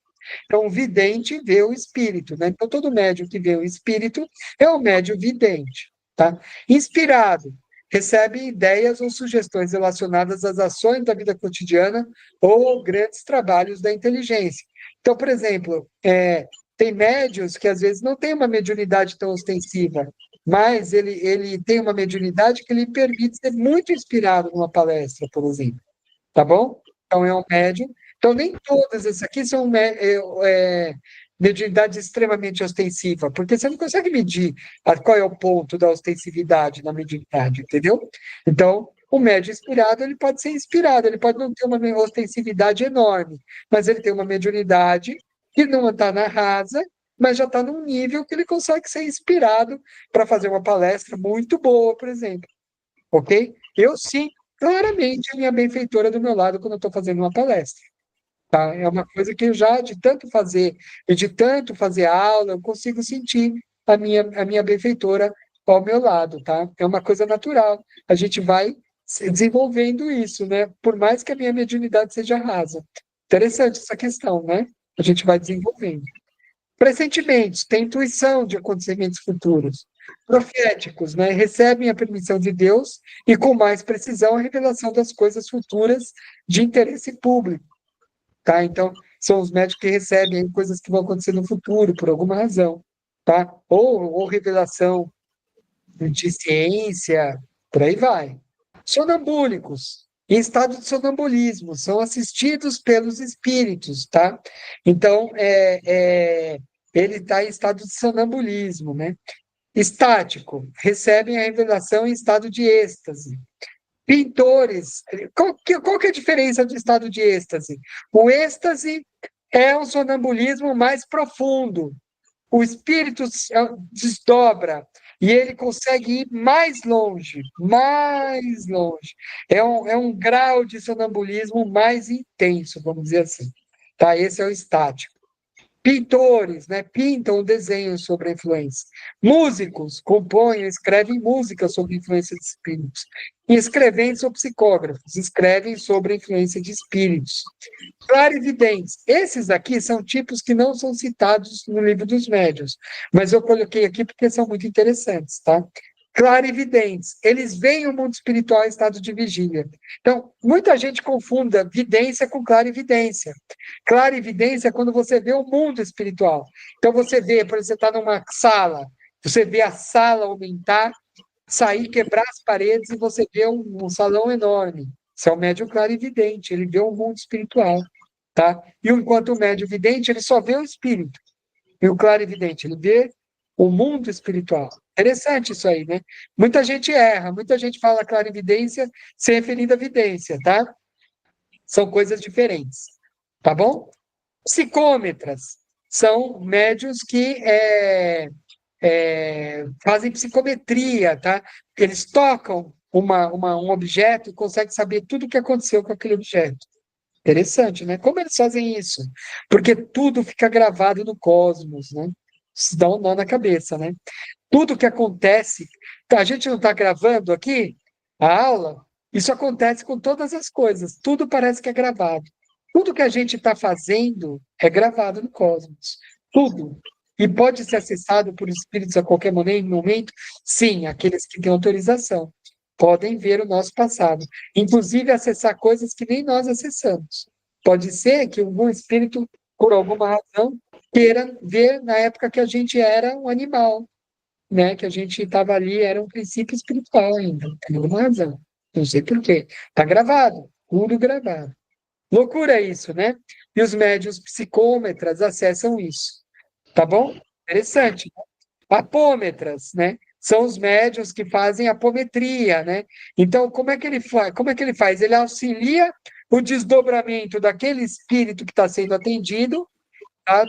Então, o vidente vê o espírito, né? Então, todo médium que vê o espírito é o médium vidente, tá? Inspirado, recebe ideias ou sugestões relacionadas às ações da vida cotidiana ou grandes trabalhos da inteligência. Então, por exemplo, tem médiuns que às vezes não tem uma mediunidade tão ostensiva, mas ele tem uma mediunidade que lhe permite ser muito inspirado numa palestra, por exemplo, tá bom? Então, é um médium. Então, nem todas essas aqui são mediunidade extremamente ostensiva, porque você não consegue medir qual é o ponto da ostensividade na mediunidade, entendeu? Então, o médium inspirado, ele pode ser inspirado, ele pode não ter uma ostensividade enorme, mas ele tem uma mediunidade que não está na rasa, mas já está num nível que ele consegue ser inspirado para fazer uma palestra muito boa, por exemplo. Ok? Eu sinto claramente a minha benfeitora do meu lado quando eu estou fazendo uma palestra. Tá? É uma coisa que eu já, de tanto fazer, e de tanto fazer aula, eu consigo sentir a minha benfeitora ao meu lado, tá? É uma coisa natural. A gente vai desenvolvendo isso, né? Por mais que a minha mediunidade seja rasa. Interessante essa questão, né? A gente vai desenvolvendo. Pressentimentos, tem intuição de acontecimentos futuros. Proféticos, né? Recebem a permissão de Deus e, com mais precisão, a revelação das coisas futuras de interesse público. Tá? Então, são os médicos que recebem aí coisas que vão acontecer no futuro, por alguma razão. Tá? Ou revelação de ciência, por aí vai. Sonambúlicos, em estado de sonambulismo, são assistidos pelos espíritos, tá? Então, ele está em estado de sonambulismo, né? Estático, recebem a revelação em estado de êxtase. Pintores, qual que é a diferença do estado de êxtase? O êxtase é um sonambulismo mais profundo, o espírito desdobra e ele consegue ir mais longe, mais longe. É um grau de sonambulismo mais intenso, vamos dizer assim. Tá? Esse é o estático. Pintores, né, pintam desenhos sobre a influência. Músicos compõem, escrevem música sobre a influência de espíritos. E escreventes ou psicógrafos escrevem sobre a influência de espíritos. Clarividentes. Esses aqui são tipos que não são citados no livro dos médiuns, mas eu coloquei aqui porque são muito interessantes, tá? Clarividentes. Eles veem o mundo espiritual em estado de vigília. Então, muita gente confunda vidência com clarividência. Clarividência é quando você vê o mundo espiritual. Então, você vê, por exemplo, você está numa sala, você vê a sala aumentar, sair, quebrar as paredes e você vê um salão enorme. Isso é o médium clarividente, ele vê o mundo espiritual. Tá? E enquanto o médium vidente, ele só vê o espírito. E o clarividente, ele vê o mundo espiritual. Interessante isso aí, né? Muita gente erra, muita gente fala clarividência se referindo à vidência, tá? São coisas diferentes, tá bom? Psicômetras são médios que fazem psicometria, tá? Eles tocam um objeto e conseguem saber tudo o que aconteceu com aquele objeto. Interessante, né? Como eles fazem isso? Porque tudo fica gravado no cosmos, né? Isso dá um nó na cabeça, né? Tudo que acontece, a gente não está gravando aqui a aula, isso acontece com todas as coisas, tudo parece que é gravado. Tudo que a gente está fazendo é gravado no cosmos, tudo. E pode ser acessado por espíritos a qualquer momento? Sim, aqueles que têm autorização podem ver o nosso passado, inclusive acessar coisas que nem nós acessamos. Pode ser que algum espírito, por alguma razão, queira ver na época que a gente era um animal, né? Que a gente estava ali, era um princípio espiritual ainda, por alguma razão. Não sei por quê. Está gravado, tudo gravado. Loucura isso, né? E os médiuns psicômetras acessam isso. Tá bom? Interessante. Apômetras, né? São os médiuns que fazem apometria, né? Então, como é que ele faz? Como é que ele faz? Ele auxilia o desdobramento daquele espírito que está sendo atendido, tá?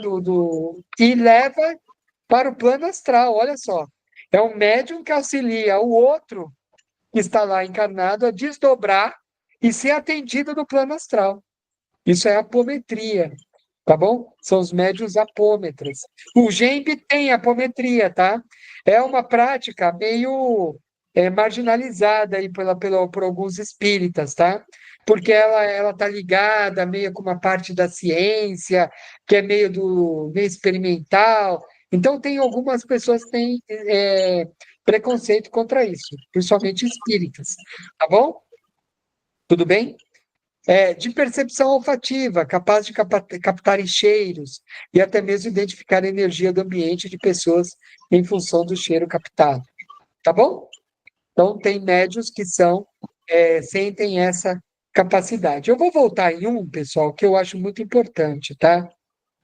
E leva para o plano astral. Olha só. É um médium que auxilia o outro que está lá encarnado a desdobrar e ser atendido no plano astral. Isso é apometria, tá bom? São os médiuns apômetras. O GEMB tem apometria, tá? É uma prática meio marginalizada aí por alguns espíritas, tá? Porque ela tá ligada meio com uma parte da ciência, que é meio experimental. Então, tem algumas pessoas que têm preconceito contra isso, principalmente espíritas, tá bom? Tudo bem? De percepção olfativa, capaz de captar cheiros e até mesmo identificar a energia do ambiente de pessoas em função do cheiro captado. Tá bom? Então, tem médios que sentem essa capacidade. Eu vou voltar em um, pessoal, que eu acho muito importante, tá?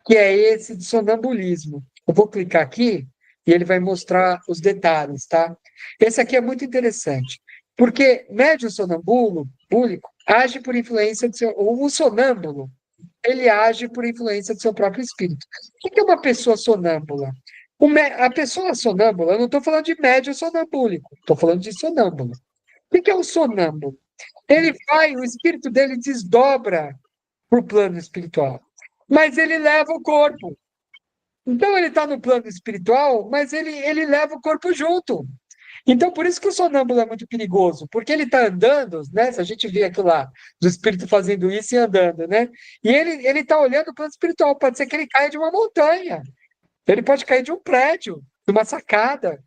Que é esse de sonambulismo. Eu vou clicar aqui e ele vai mostrar os detalhes, tá? Esse aqui é muito interessante, porque médio sonambúlico age por influência do seu... O sonâmbulo, ele age por influência do seu próprio espírito. O que é uma pessoa sonâmbula? A pessoa sonâmbula, eu não estou falando de médio sonambúlico, estou falando de sonâmbulo. O que é o sonâmbulo? O espírito dele desdobra para o plano espiritual, mas ele leva o corpo. Então ele está no plano espiritual, mas ele leva o corpo junto. Então, por isso que o sonâmbulo é muito perigoso, porque ele está andando, né? Se a gente vê aquilo lá, do espírito fazendo isso e andando, né? E ele está olhando o plano espiritual, pode ser que ele caia de uma montanha, ele pode cair de um prédio, de uma sacada,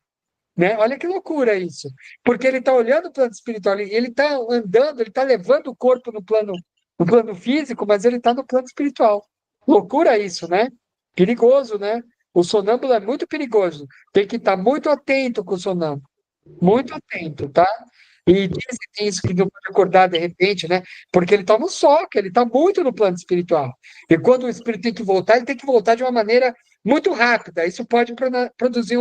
né? Olha que loucura isso, porque ele está olhando o plano espiritual, ele está andando, ele está levando o corpo no plano físico, mas ele está no plano espiritual. Loucura isso, né? Perigoso, né? O sonâmbulo é muito perigoso. Tem que estar muito atento com o sonâmbulo. Muito atento, tá? E dizem que tem isso que não pode acordar de repente, né? Porque ele está no soco, ele está muito no plano espiritual. E quando o espírito tem que voltar, ele tem que voltar de uma maneira muito rápida. Isso pode produzir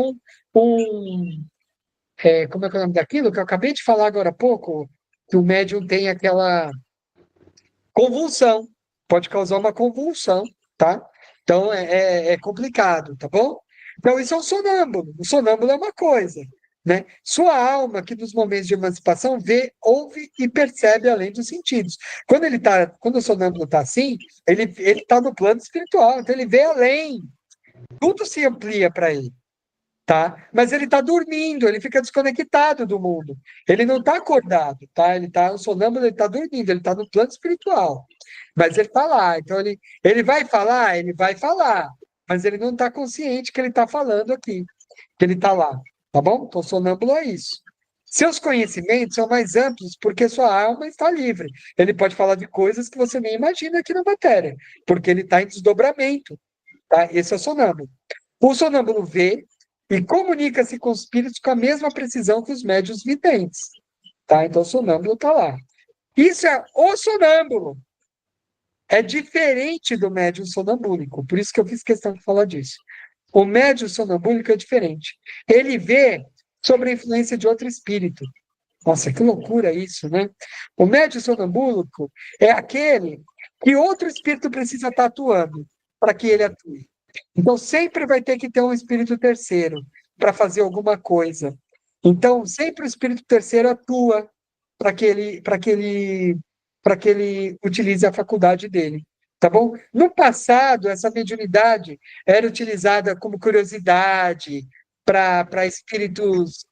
como é que é o nome daquilo que eu acabei de falar agora há pouco, que o médium tem aquela convulsão. Pode causar uma convulsão, tá? Então é complicado, tá bom? Então isso é um sonâmbulo. O sonâmbulo é uma coisa, né? Sua alma, que nos momentos de emancipação vê, ouve e percebe além dos sentidos. Quando o sonâmbulo está assim, ele está no plano espiritual, então ele vê além. Tudo se amplia para ele, tá? Mas ele está dormindo, ele fica desconectado do mundo. Ele não está acordado, tá? O sonâmbulo ele está dormindo, ele está no plano espiritual. Mas ele está lá, então ele vai falar, mas ele não está consciente que ele está falando aqui, que ele está lá, tá bom? Então, sonâmbulo é isso. Seus conhecimentos são mais amplos porque sua alma está livre. Ele pode falar de coisas que você nem imagina aqui na matéria, porque ele está em desdobramento, tá? Esse é o sonâmbulo. O sonâmbulo vê e comunica-se com os espíritos com a mesma precisão que os médiuns videntes, tá? Então, o sonâmbulo está lá. Isso é o sonâmbulo. É diferente do médium sonambúlico, por isso que eu fiz questão de falar disso. O médium sonambúlico é diferente. Ele vê sobre a influência de outro espírito. Nossa, que loucura isso, né? O médium sonambúlico é aquele que outro espírito precisa estar atuando para que ele atue. Então, sempre vai ter que ter um espírito terceiro para fazer alguma coisa. Então, sempre o espírito terceiro atua para que ele utilize a faculdade dele. Tá bom? No passado, essa mediunidade era utilizada como curiosidade para espíritos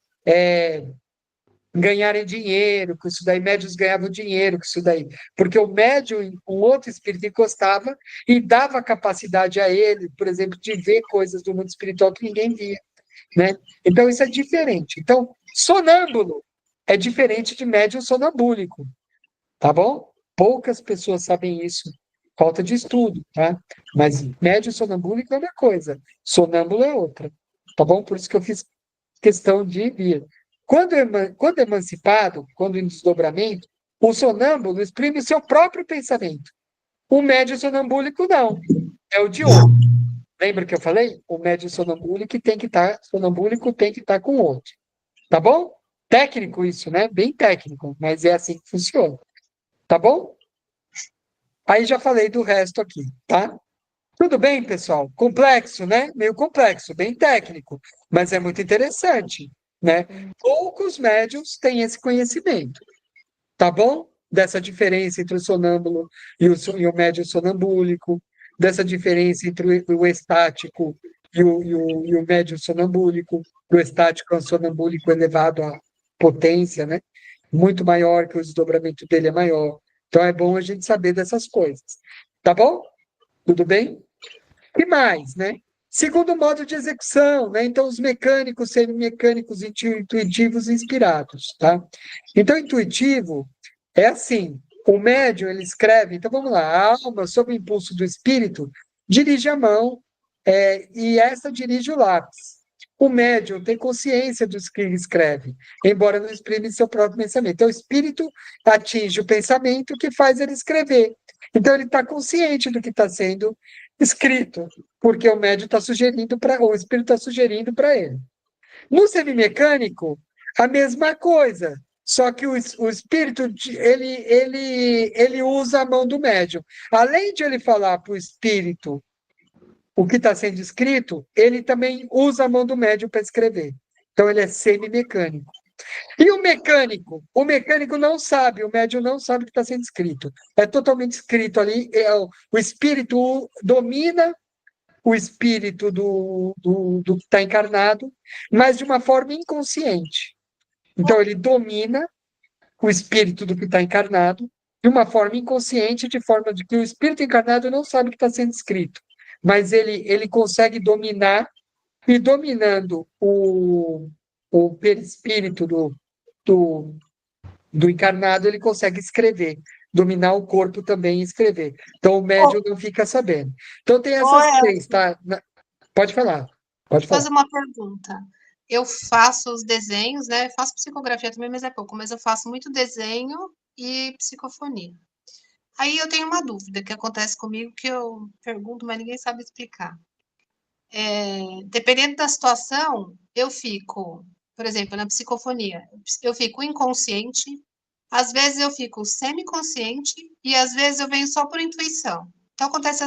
ganharem dinheiro, com isso daí, médiuns ganhavam dinheiro com isso daí, porque o médium, um outro espírito encostava e dava capacidade a ele, por exemplo, de ver coisas do mundo espiritual que ninguém via, né? Então, isso é diferente. Então, sonâmbulo é diferente de médium sonambúlico, tá bom? Poucas pessoas sabem isso, falta de estudo, tá? Mas médio sonambúlico é uma coisa, sonâmbulo é outra, tá bom? Por isso que eu fiz questão de vir. Quando emancipado, quando em desdobramento, o sonâmbulo exprime o seu próprio pensamento. O médio sonambúlico não, é o de outro. Lembra que eu falei? O médio sonambúlico tem que estar com o outro. Tá bom? Técnico isso, né? Bem técnico, mas é assim que funciona. Tá bom? Aí já falei do resto aqui, tá? Tudo bem, pessoal? Complexo, né? Meio complexo, bem técnico, mas é muito interessante, né? Poucos médiums têm esse conhecimento, tá bom? Dessa diferença entre o sonâmbulo e o médium sonambúlico, dessa diferença entre o estático e o médium sonambúlico, do estático ao sonambúlico elevado à potência, né? Muito maior, que o desdobramento dele é maior. Então é bom a gente saber dessas coisas. Tá bom? Tudo bem? E mais, né? Segundo modo de execução, né? Então, os mecânicos, semimecânicos, intuitivos e inspirados, tá? Então, intuitivo é assim, o médium, ele escreve, então vamos lá, a alma, sob o impulso do espírito, dirige a mão, e essa dirige o lápis. O médium tem consciência do que ele escreve, embora não exprime seu próprio pensamento. Então, o espírito atinge o pensamento que faz ele escrever. Então, ele está consciente do que está sendo escrito, porque o médium está sugerindo para, o espírito está sugerindo para ele. No semimecânico, a mesma coisa, só que o espírito ele usa a mão do médium. Além de ele falar para o espírito o que está sendo escrito, ele também usa a mão do médium para escrever. Então ele é semimecânico. E o mecânico? O mecânico não sabe, o médium não sabe o que está sendo escrito. É totalmente escrito ali, o espírito domina o espírito do que está encarnado, mas de uma forma inconsciente. Então, ele domina o espírito do que está encarnado de uma forma inconsciente, de forma de que o espírito encarnado não sabe o que está sendo escrito, mas ele consegue dominar, e dominando o perispírito do, do encarnado, ele consegue escrever, dominar o corpo também e escrever. Então, o médium não fica sabendo. Então, tem essas três, tá? Pode falar, pode Vou fazer falar. uma pergunta. Eu faço os desenhos, né? Faço psicografia também, mas é pouco. Mas eu faço muito desenho e psicofonia. Aí eu tenho uma dúvida que acontece comigo que eu pergunto, mas ninguém sabe explicar. Dependendo da situação, eu fico, por exemplo, na psicofonia, eu fico inconsciente, às vezes eu fico semiconsciente e às vezes eu venho só por intuição. Então acontece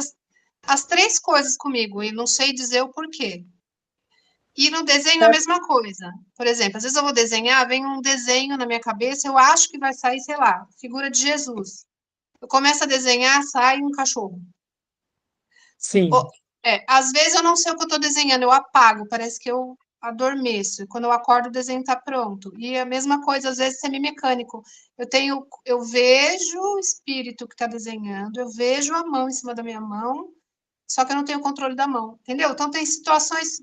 as três coisas comigo e não sei dizer o porquê. E no desenho a mesma coisa. Por exemplo, às vezes eu vou desenhar, vem um desenho na minha cabeça, eu acho que vai sair, sei lá, figura de Jesus. Eu começo a desenhar, sai um cachorro. Sim. Às vezes eu não sei o que eu estou desenhando, eu apago, parece que eu adormeço. Quando eu acordo, o desenho está pronto. E a mesma coisa, às vezes, semimecânico. Eu vejo o espírito que está desenhando, eu vejo a mão em cima da minha mão, só que eu não tenho controle da mão, entendeu? Então tem situações.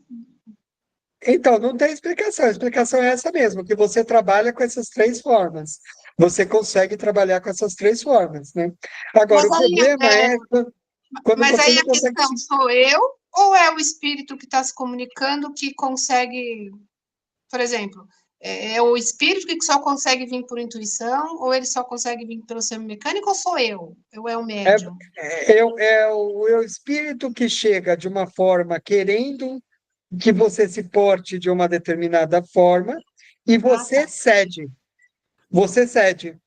Então, não tem explicação. A explicação é essa mesmo, que você trabalha com essas três formas. Você consegue trabalhar com essas três formas, né? Agora, Mas o aí, problema é quando mas você aí não a consegue. questão sou eu ou é o espírito que está se comunicando que consegue, por exemplo, é o espírito que só consegue vir por intuição ou ele só consegue vir pelo ser mecânico ou sou eu? Ou é o É, médium? é o espírito que chega de uma forma querendo que você se porte de uma determinada forma e Ah, você tá. cede. Você cede.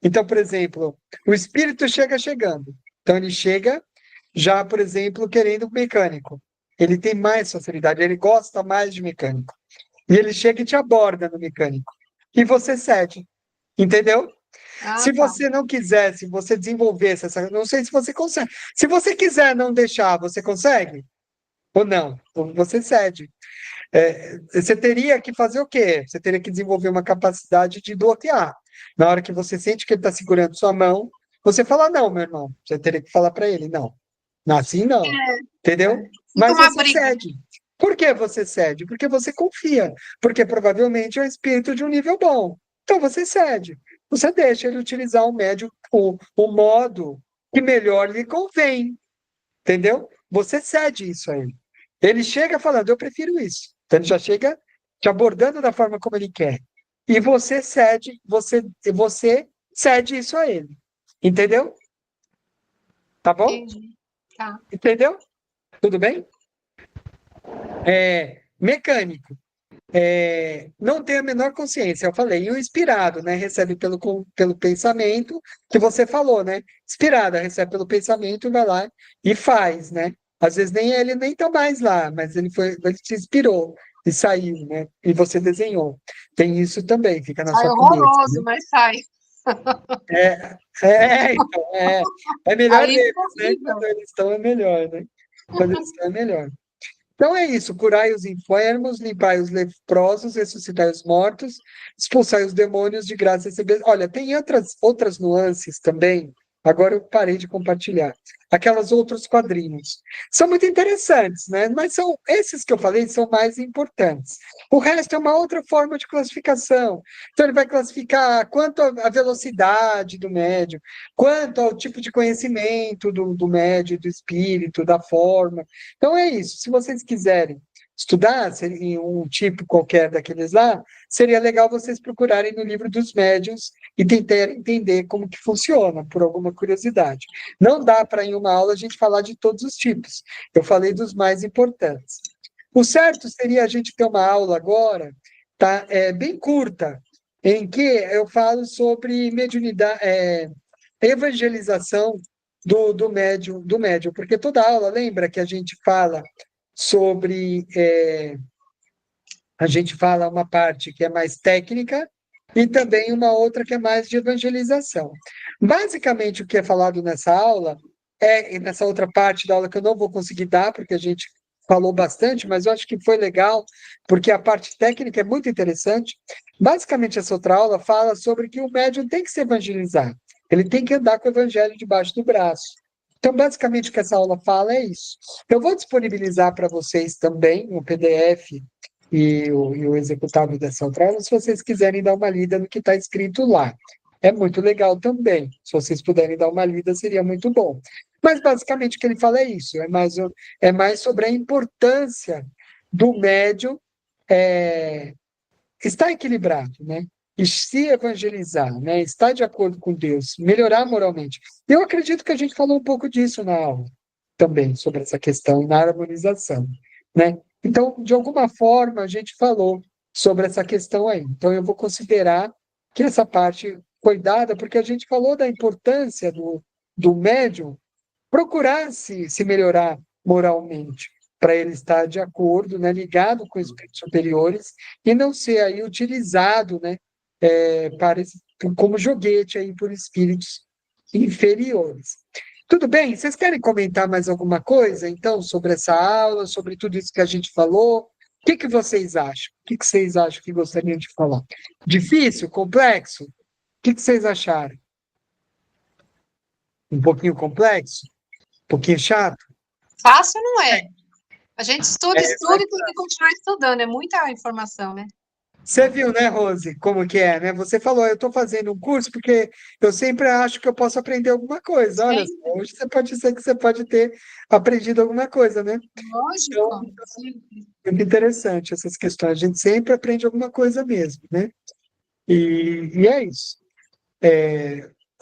Então, por exemplo, o espírito chega chegando. Então, ele chega já, por exemplo, querendo mecânico. Ele tem mais facilidade, ele gosta mais de mecânico. E ele chega e te aborda no mecânico. E você cede. Entendeu? Ah, Se tá. você não quiser, se você desenvolvesse essa. Não sei se você consegue. Se você quiser não deixar, você consegue? Ou não? Ou você cede. Você teria que fazer o quê? Você teria que desenvolver uma capacidade de bloquear. Na hora que você sente que ele está segurando sua mão, você fala, não, meu irmão. Você teria que falar para ele, não. Assim não. Entendeu? Sinto Mas uma você briga. cede. Por que você cede? Porque você confia. Porque provavelmente é um espírito de um nível bom. Então você cede. Você deixa ele utilizar o médio, o modo que melhor lhe convém, entendeu? Você cede isso a ele. Ele chega falando, eu prefiro isso. Então ele já chega te abordando da forma como ele quer. E você cede isso a ele. Entendeu? Tá bom? Entendi. Tá. Entendeu? Tudo bem? Mecânico. Não tem a menor consciência, eu falei, e o inspirado, né? Recebe pelo pensamento que você falou, né? Inspirada, recebe pelo pensamento, vai lá e faz, né? Às vezes nem ele nem tá mais lá, mas ele te inspirou e saiu, né? E você desenhou. Tem isso também, fica na Sai sua cabeça, né? horroroso, mas sai. Então, é melhor Aí eles, fica né? horrível. Quando eles estão é melhor, né? Quando eles estão é melhor. Então é isso: curai os enfermos, limpai os leprosos, ressuscitai os mortos, expulsai os demônios, de graça receber. Olha, tem outras nuances também. Agora eu parei de compartilhar. Aquelas outros quadrinhos. São muito interessantes, né? Mas são esses que eu falei são mais importantes. O resto é uma outra forma de classificação. Então ele vai classificar quanto à velocidade do médium, quanto ao tipo de conhecimento do médium, do espírito, da forma. Então é isso. Se vocês quiserem estudar em um tipo qualquer daqueles lá, seria legal vocês procurarem no livro dos médiuns e tentar entender como que funciona, por alguma curiosidade. Não dá para em uma aula a gente falar de todos os tipos. Eu falei dos mais importantes. O certo seria a gente ter uma aula agora, tá? Bem curta, em que eu falo sobre mediunidade, evangelização do médium, porque toda aula, lembra que a gente fala sobre, a gente fala uma parte que é mais técnica e também uma outra que é mais de evangelização. Basicamente, o que é falado nessa aula, e nessa outra parte da aula que eu não vou conseguir dar, porque a gente falou bastante, mas eu acho que foi legal, porque a parte técnica é muito interessante. Basicamente, essa outra aula fala sobre que o médium tem que se evangelizar, ele tem que andar com o evangelho debaixo do braço. Então, basicamente, o que essa aula fala é isso. Eu vou disponibilizar para vocês também o PDF e o executável dessa outra aula, se vocês quiserem dar uma lida no que está escrito lá. É muito legal também. Se vocês puderem dar uma lida, seria muito bom. Mas, basicamente, o que ele fala é isso. É mais sobre a importância do médium estar equilibrado, né? E se evangelizar, né? Estar de acordo com Deus, melhorar moralmente. Eu acredito que a gente falou um pouco disso na aula também, sobre essa questão na harmonização, né? Então, de alguma forma, a gente falou sobre essa questão aí. Então, eu vou considerar que essa parte foi dada, porque a gente falou da importância do médium procurar se melhorar moralmente, para ele estar de acordo, né, ligado com espíritos superiores e não ser aí utilizado, né, como joguete aí por espíritos inferiores. Tudo bem? Vocês querem comentar mais alguma coisa, então, sobre essa aula, sobre tudo isso que a gente falou? O que vocês acham? O que vocês acham que gostariam de falar? Difícil? Complexo? O que vocês acharam? Um pouquinho complexo? Um pouquinho chato? Fácil não é. A gente estuda É, e tem que continuar estudando. É muita informação, né? Você viu, né, Rose, como que é, né? Você falou, eu estou fazendo um curso porque eu sempre acho que eu posso aprender alguma coisa. Olha só, Sim, hoje você pode ser que você pode ter aprendido alguma coisa, né? Então, lógico. Sim. muito interessante essas questões. A gente sempre aprende alguma coisa mesmo, né? E é isso.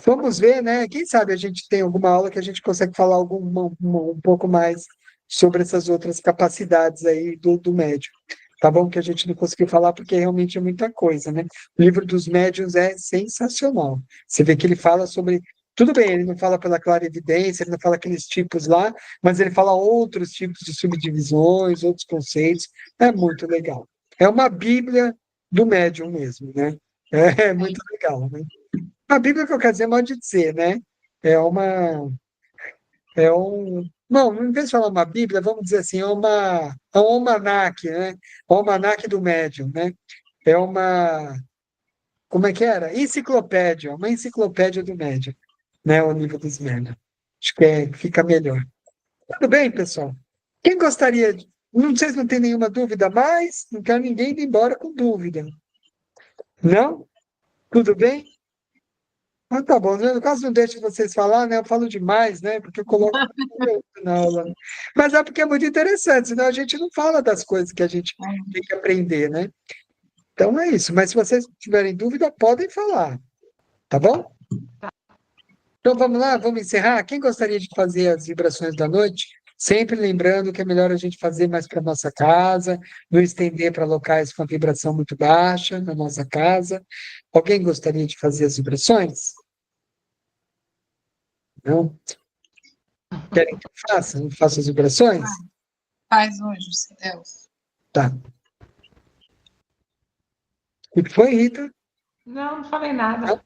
Vamos ver, né? Quem sabe a gente tem alguma aula que a gente consegue falar um pouco mais sobre essas outras capacidades aí do médium. Tá bom? Que a gente não conseguiu falar porque realmente é muita coisa, né? O livro dos médiuns é sensacional. Você vê que ele fala sobre. Tudo bem, ele não fala pela clarividência, ele não fala aqueles tipos lá, mas ele fala outros tipos de subdivisões, outros conceitos. É muito legal. É uma bíblia do médium mesmo, né? É muito legal, né? A Bíblia que eu quero dizer, modo de dizer, né? É uma. É um. Não, em vez de falar uma Bíblia, vamos dizer assim, é um almanaque, né? O almanaque do médium, né? É uma. Como é que era? Enciclopédia, uma enciclopédia do médium, né? O livro dos médiuns. Acho que fica melhor. Tudo bem, pessoal? Quem gostaria de. Não sei se não tem nenhuma dúvida mais, não quero ninguém ir embora com dúvida. Não? Tudo bem? Ah, tá bom, eu quase não deixo vocês falar, né? Eu falo demais, né? Porque eu coloco conteúdo na aula. Mas é porque é muito interessante, senão a gente não fala das coisas que a gente tem que aprender, né? Então é isso. Mas se vocês tiverem dúvida, podem falar, tá bom? Então vamos lá, vamos encerrar. Quem gostaria de fazer as vibrações da noite? Sempre lembrando que é melhor a gente fazer mais para nossa casa, não estender para locais com a vibração muito baixa na nossa casa. Alguém gostaria de fazer as vibrações? Não? Querem que eu faça? Eu faço as vibrações? Faz hoje, Celso. Tá. O que foi, Rita? Não falei nada.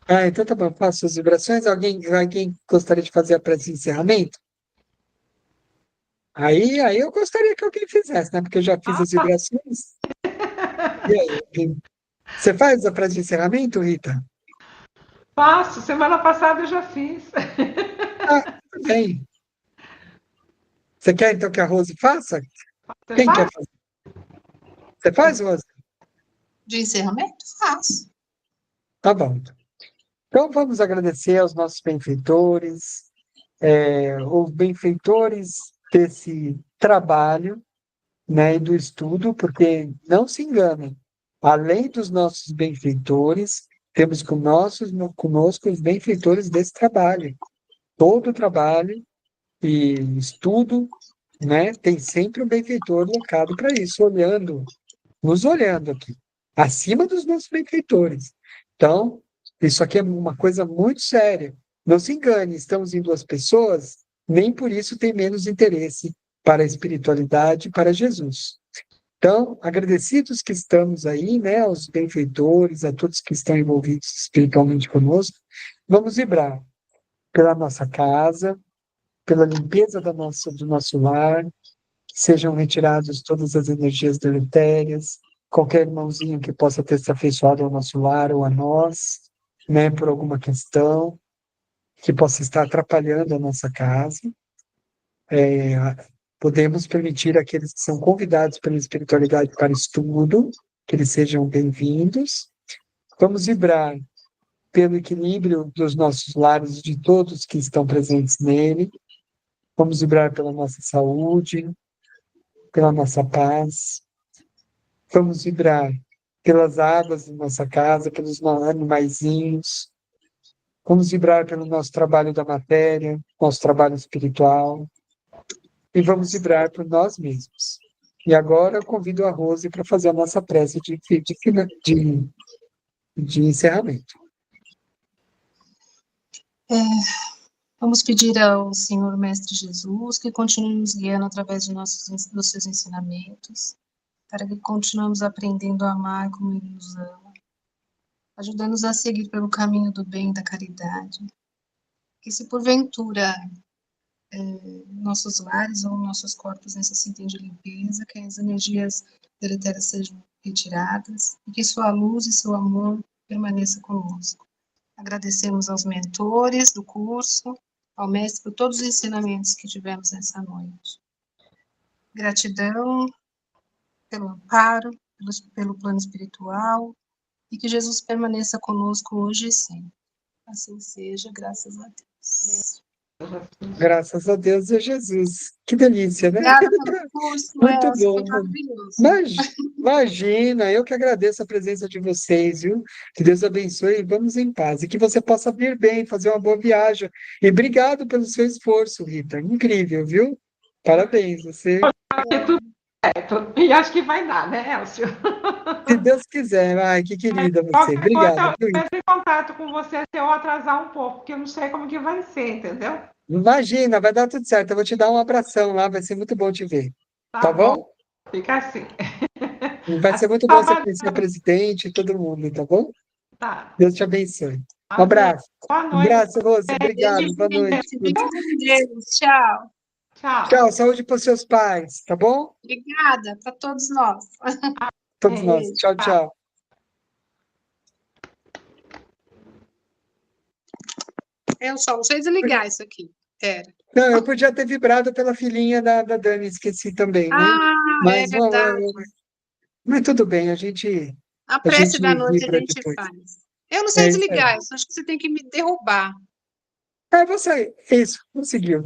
Ah, então tá bom, eu faço as vibrações. Alguém gostaria de fazer a prece de encerramento? Aí eu gostaria que alguém fizesse, né? Porque eu já fiz as vibrações. E aí, você faz a prece de encerramento, Rita? Faço, semana passada eu já fiz. Ah, tudo bem. Você quer então que a Rose faça? Você Quem quer faz? fazer? Você faz, Rose? De encerramento? Faço. Tá bom. Então vamos agradecer aos nossos benfeitores, os benfeitores desse trabalho, né, e do estudo, porque não se enganem, além dos nossos benfeitores, temos conosco os benfeitores desse trabalho. Todo trabalho e estudo, né, tem sempre um benfeitor locado para isso, nos olhando aqui, acima dos nossos benfeitores. Então, isso aqui é uma coisa muito séria. Não se engane, estamos em duas pessoas, nem por isso tem menos interesse para a espiritualidade e para Jesus. Então, agradecidos que estamos aí, né, aos benfeitores, a todos que estão envolvidos espiritualmente conosco, vamos vibrar pela nossa casa, pela limpeza do nosso lar, que sejam retiradas todas as energias deletérias, qualquer irmãozinho que possa ter se afeiçoado ao nosso lar ou a nós, né, por alguma questão, que possa estar atrapalhando a nossa casa. Podemos permitir àqueles que são convidados pela espiritualidade para estudo, que eles sejam bem-vindos. Vamos vibrar pelo equilíbrio dos nossos lares, de todos que estão presentes nele. Vamos vibrar pela nossa saúde, pela nossa paz. Vamos vibrar pelas águas da nossa casa, pelos animaizinhos. Vamos vibrar pelo nosso trabalho da matéria, nosso trabalho espiritual. E vamos vibrar por nós mesmos. E agora eu convido a Rose para fazer a nossa prece de encerramento. Vamos pedir ao Senhor Mestre Jesus que continue nos guiando através dos seus ensinamentos, para que continuemos aprendendo a amar como Ele nos ama, ajudando-nos a seguir pelo caminho do bem e da caridade. Que se porventura nossos lares ou nossos corpos necessitem de limpeza, que as energias deletérias sejam retiradas e que sua luz e seu amor permaneça conosco. Agradecemos aos mentores do curso, ao mestre por todos os ensinamentos que tivemos nessa noite. Gratidão pelo amparo, pelo plano espiritual e que Jesus permaneça conosco hoje e sempre. Assim seja, graças a Deus. Graças a Deus e a Jesus. Que delícia, né? Obrigada pelo curso, Muito Elcio, foi bom. maravilhoso. Imagina, eu que agradeço a presença de vocês, viu? Que Deus abençoe e vamos em paz. E que você possa vir bem, fazer uma boa viagem. E obrigado pelo seu esforço, Rita. Incrível, viu? Parabéns, você. Certo. E acho que vai dar, né, Elcio? Se Deus quiser. Ai, que querida você. Qualquer coisa, Obrigado, viu, eu Rita? entro em contato com você se eu atrasar um pouco, porque eu não sei como que vai ser, entendeu? Imagina, vai dar tudo certo. Eu vou te dar um abração lá, vai ser muito bom te ver. Tá Tá bom, bom? fica assim. Vai ser Até muito bom você sábado, conhecer a presidente e todo mundo, tá bom? tá. Deus te abençoe. Um Amém. abraço. Boa Um noite. abraço, Rose. Beijo, Obrigado. Boa noite. gente. Fica com Deus. Tchau. Tchau. Tchau. Saúde para os seus pais, tá bom? Obrigada para todos nós. Todos nós. Beijo. Tchau, tchau. Eu só não sei desligar isso aqui. Pera. Não, eu podia ter vibrado pela filhinha da Dani, esqueci também, né? É Mas, verdade. mas tudo bem, a gente A prece da noite a vibra gente depois. faz. Eu não sei É isso aí. desligar, eu acho que você tem que me derrubar. É você. Isso, conseguiu.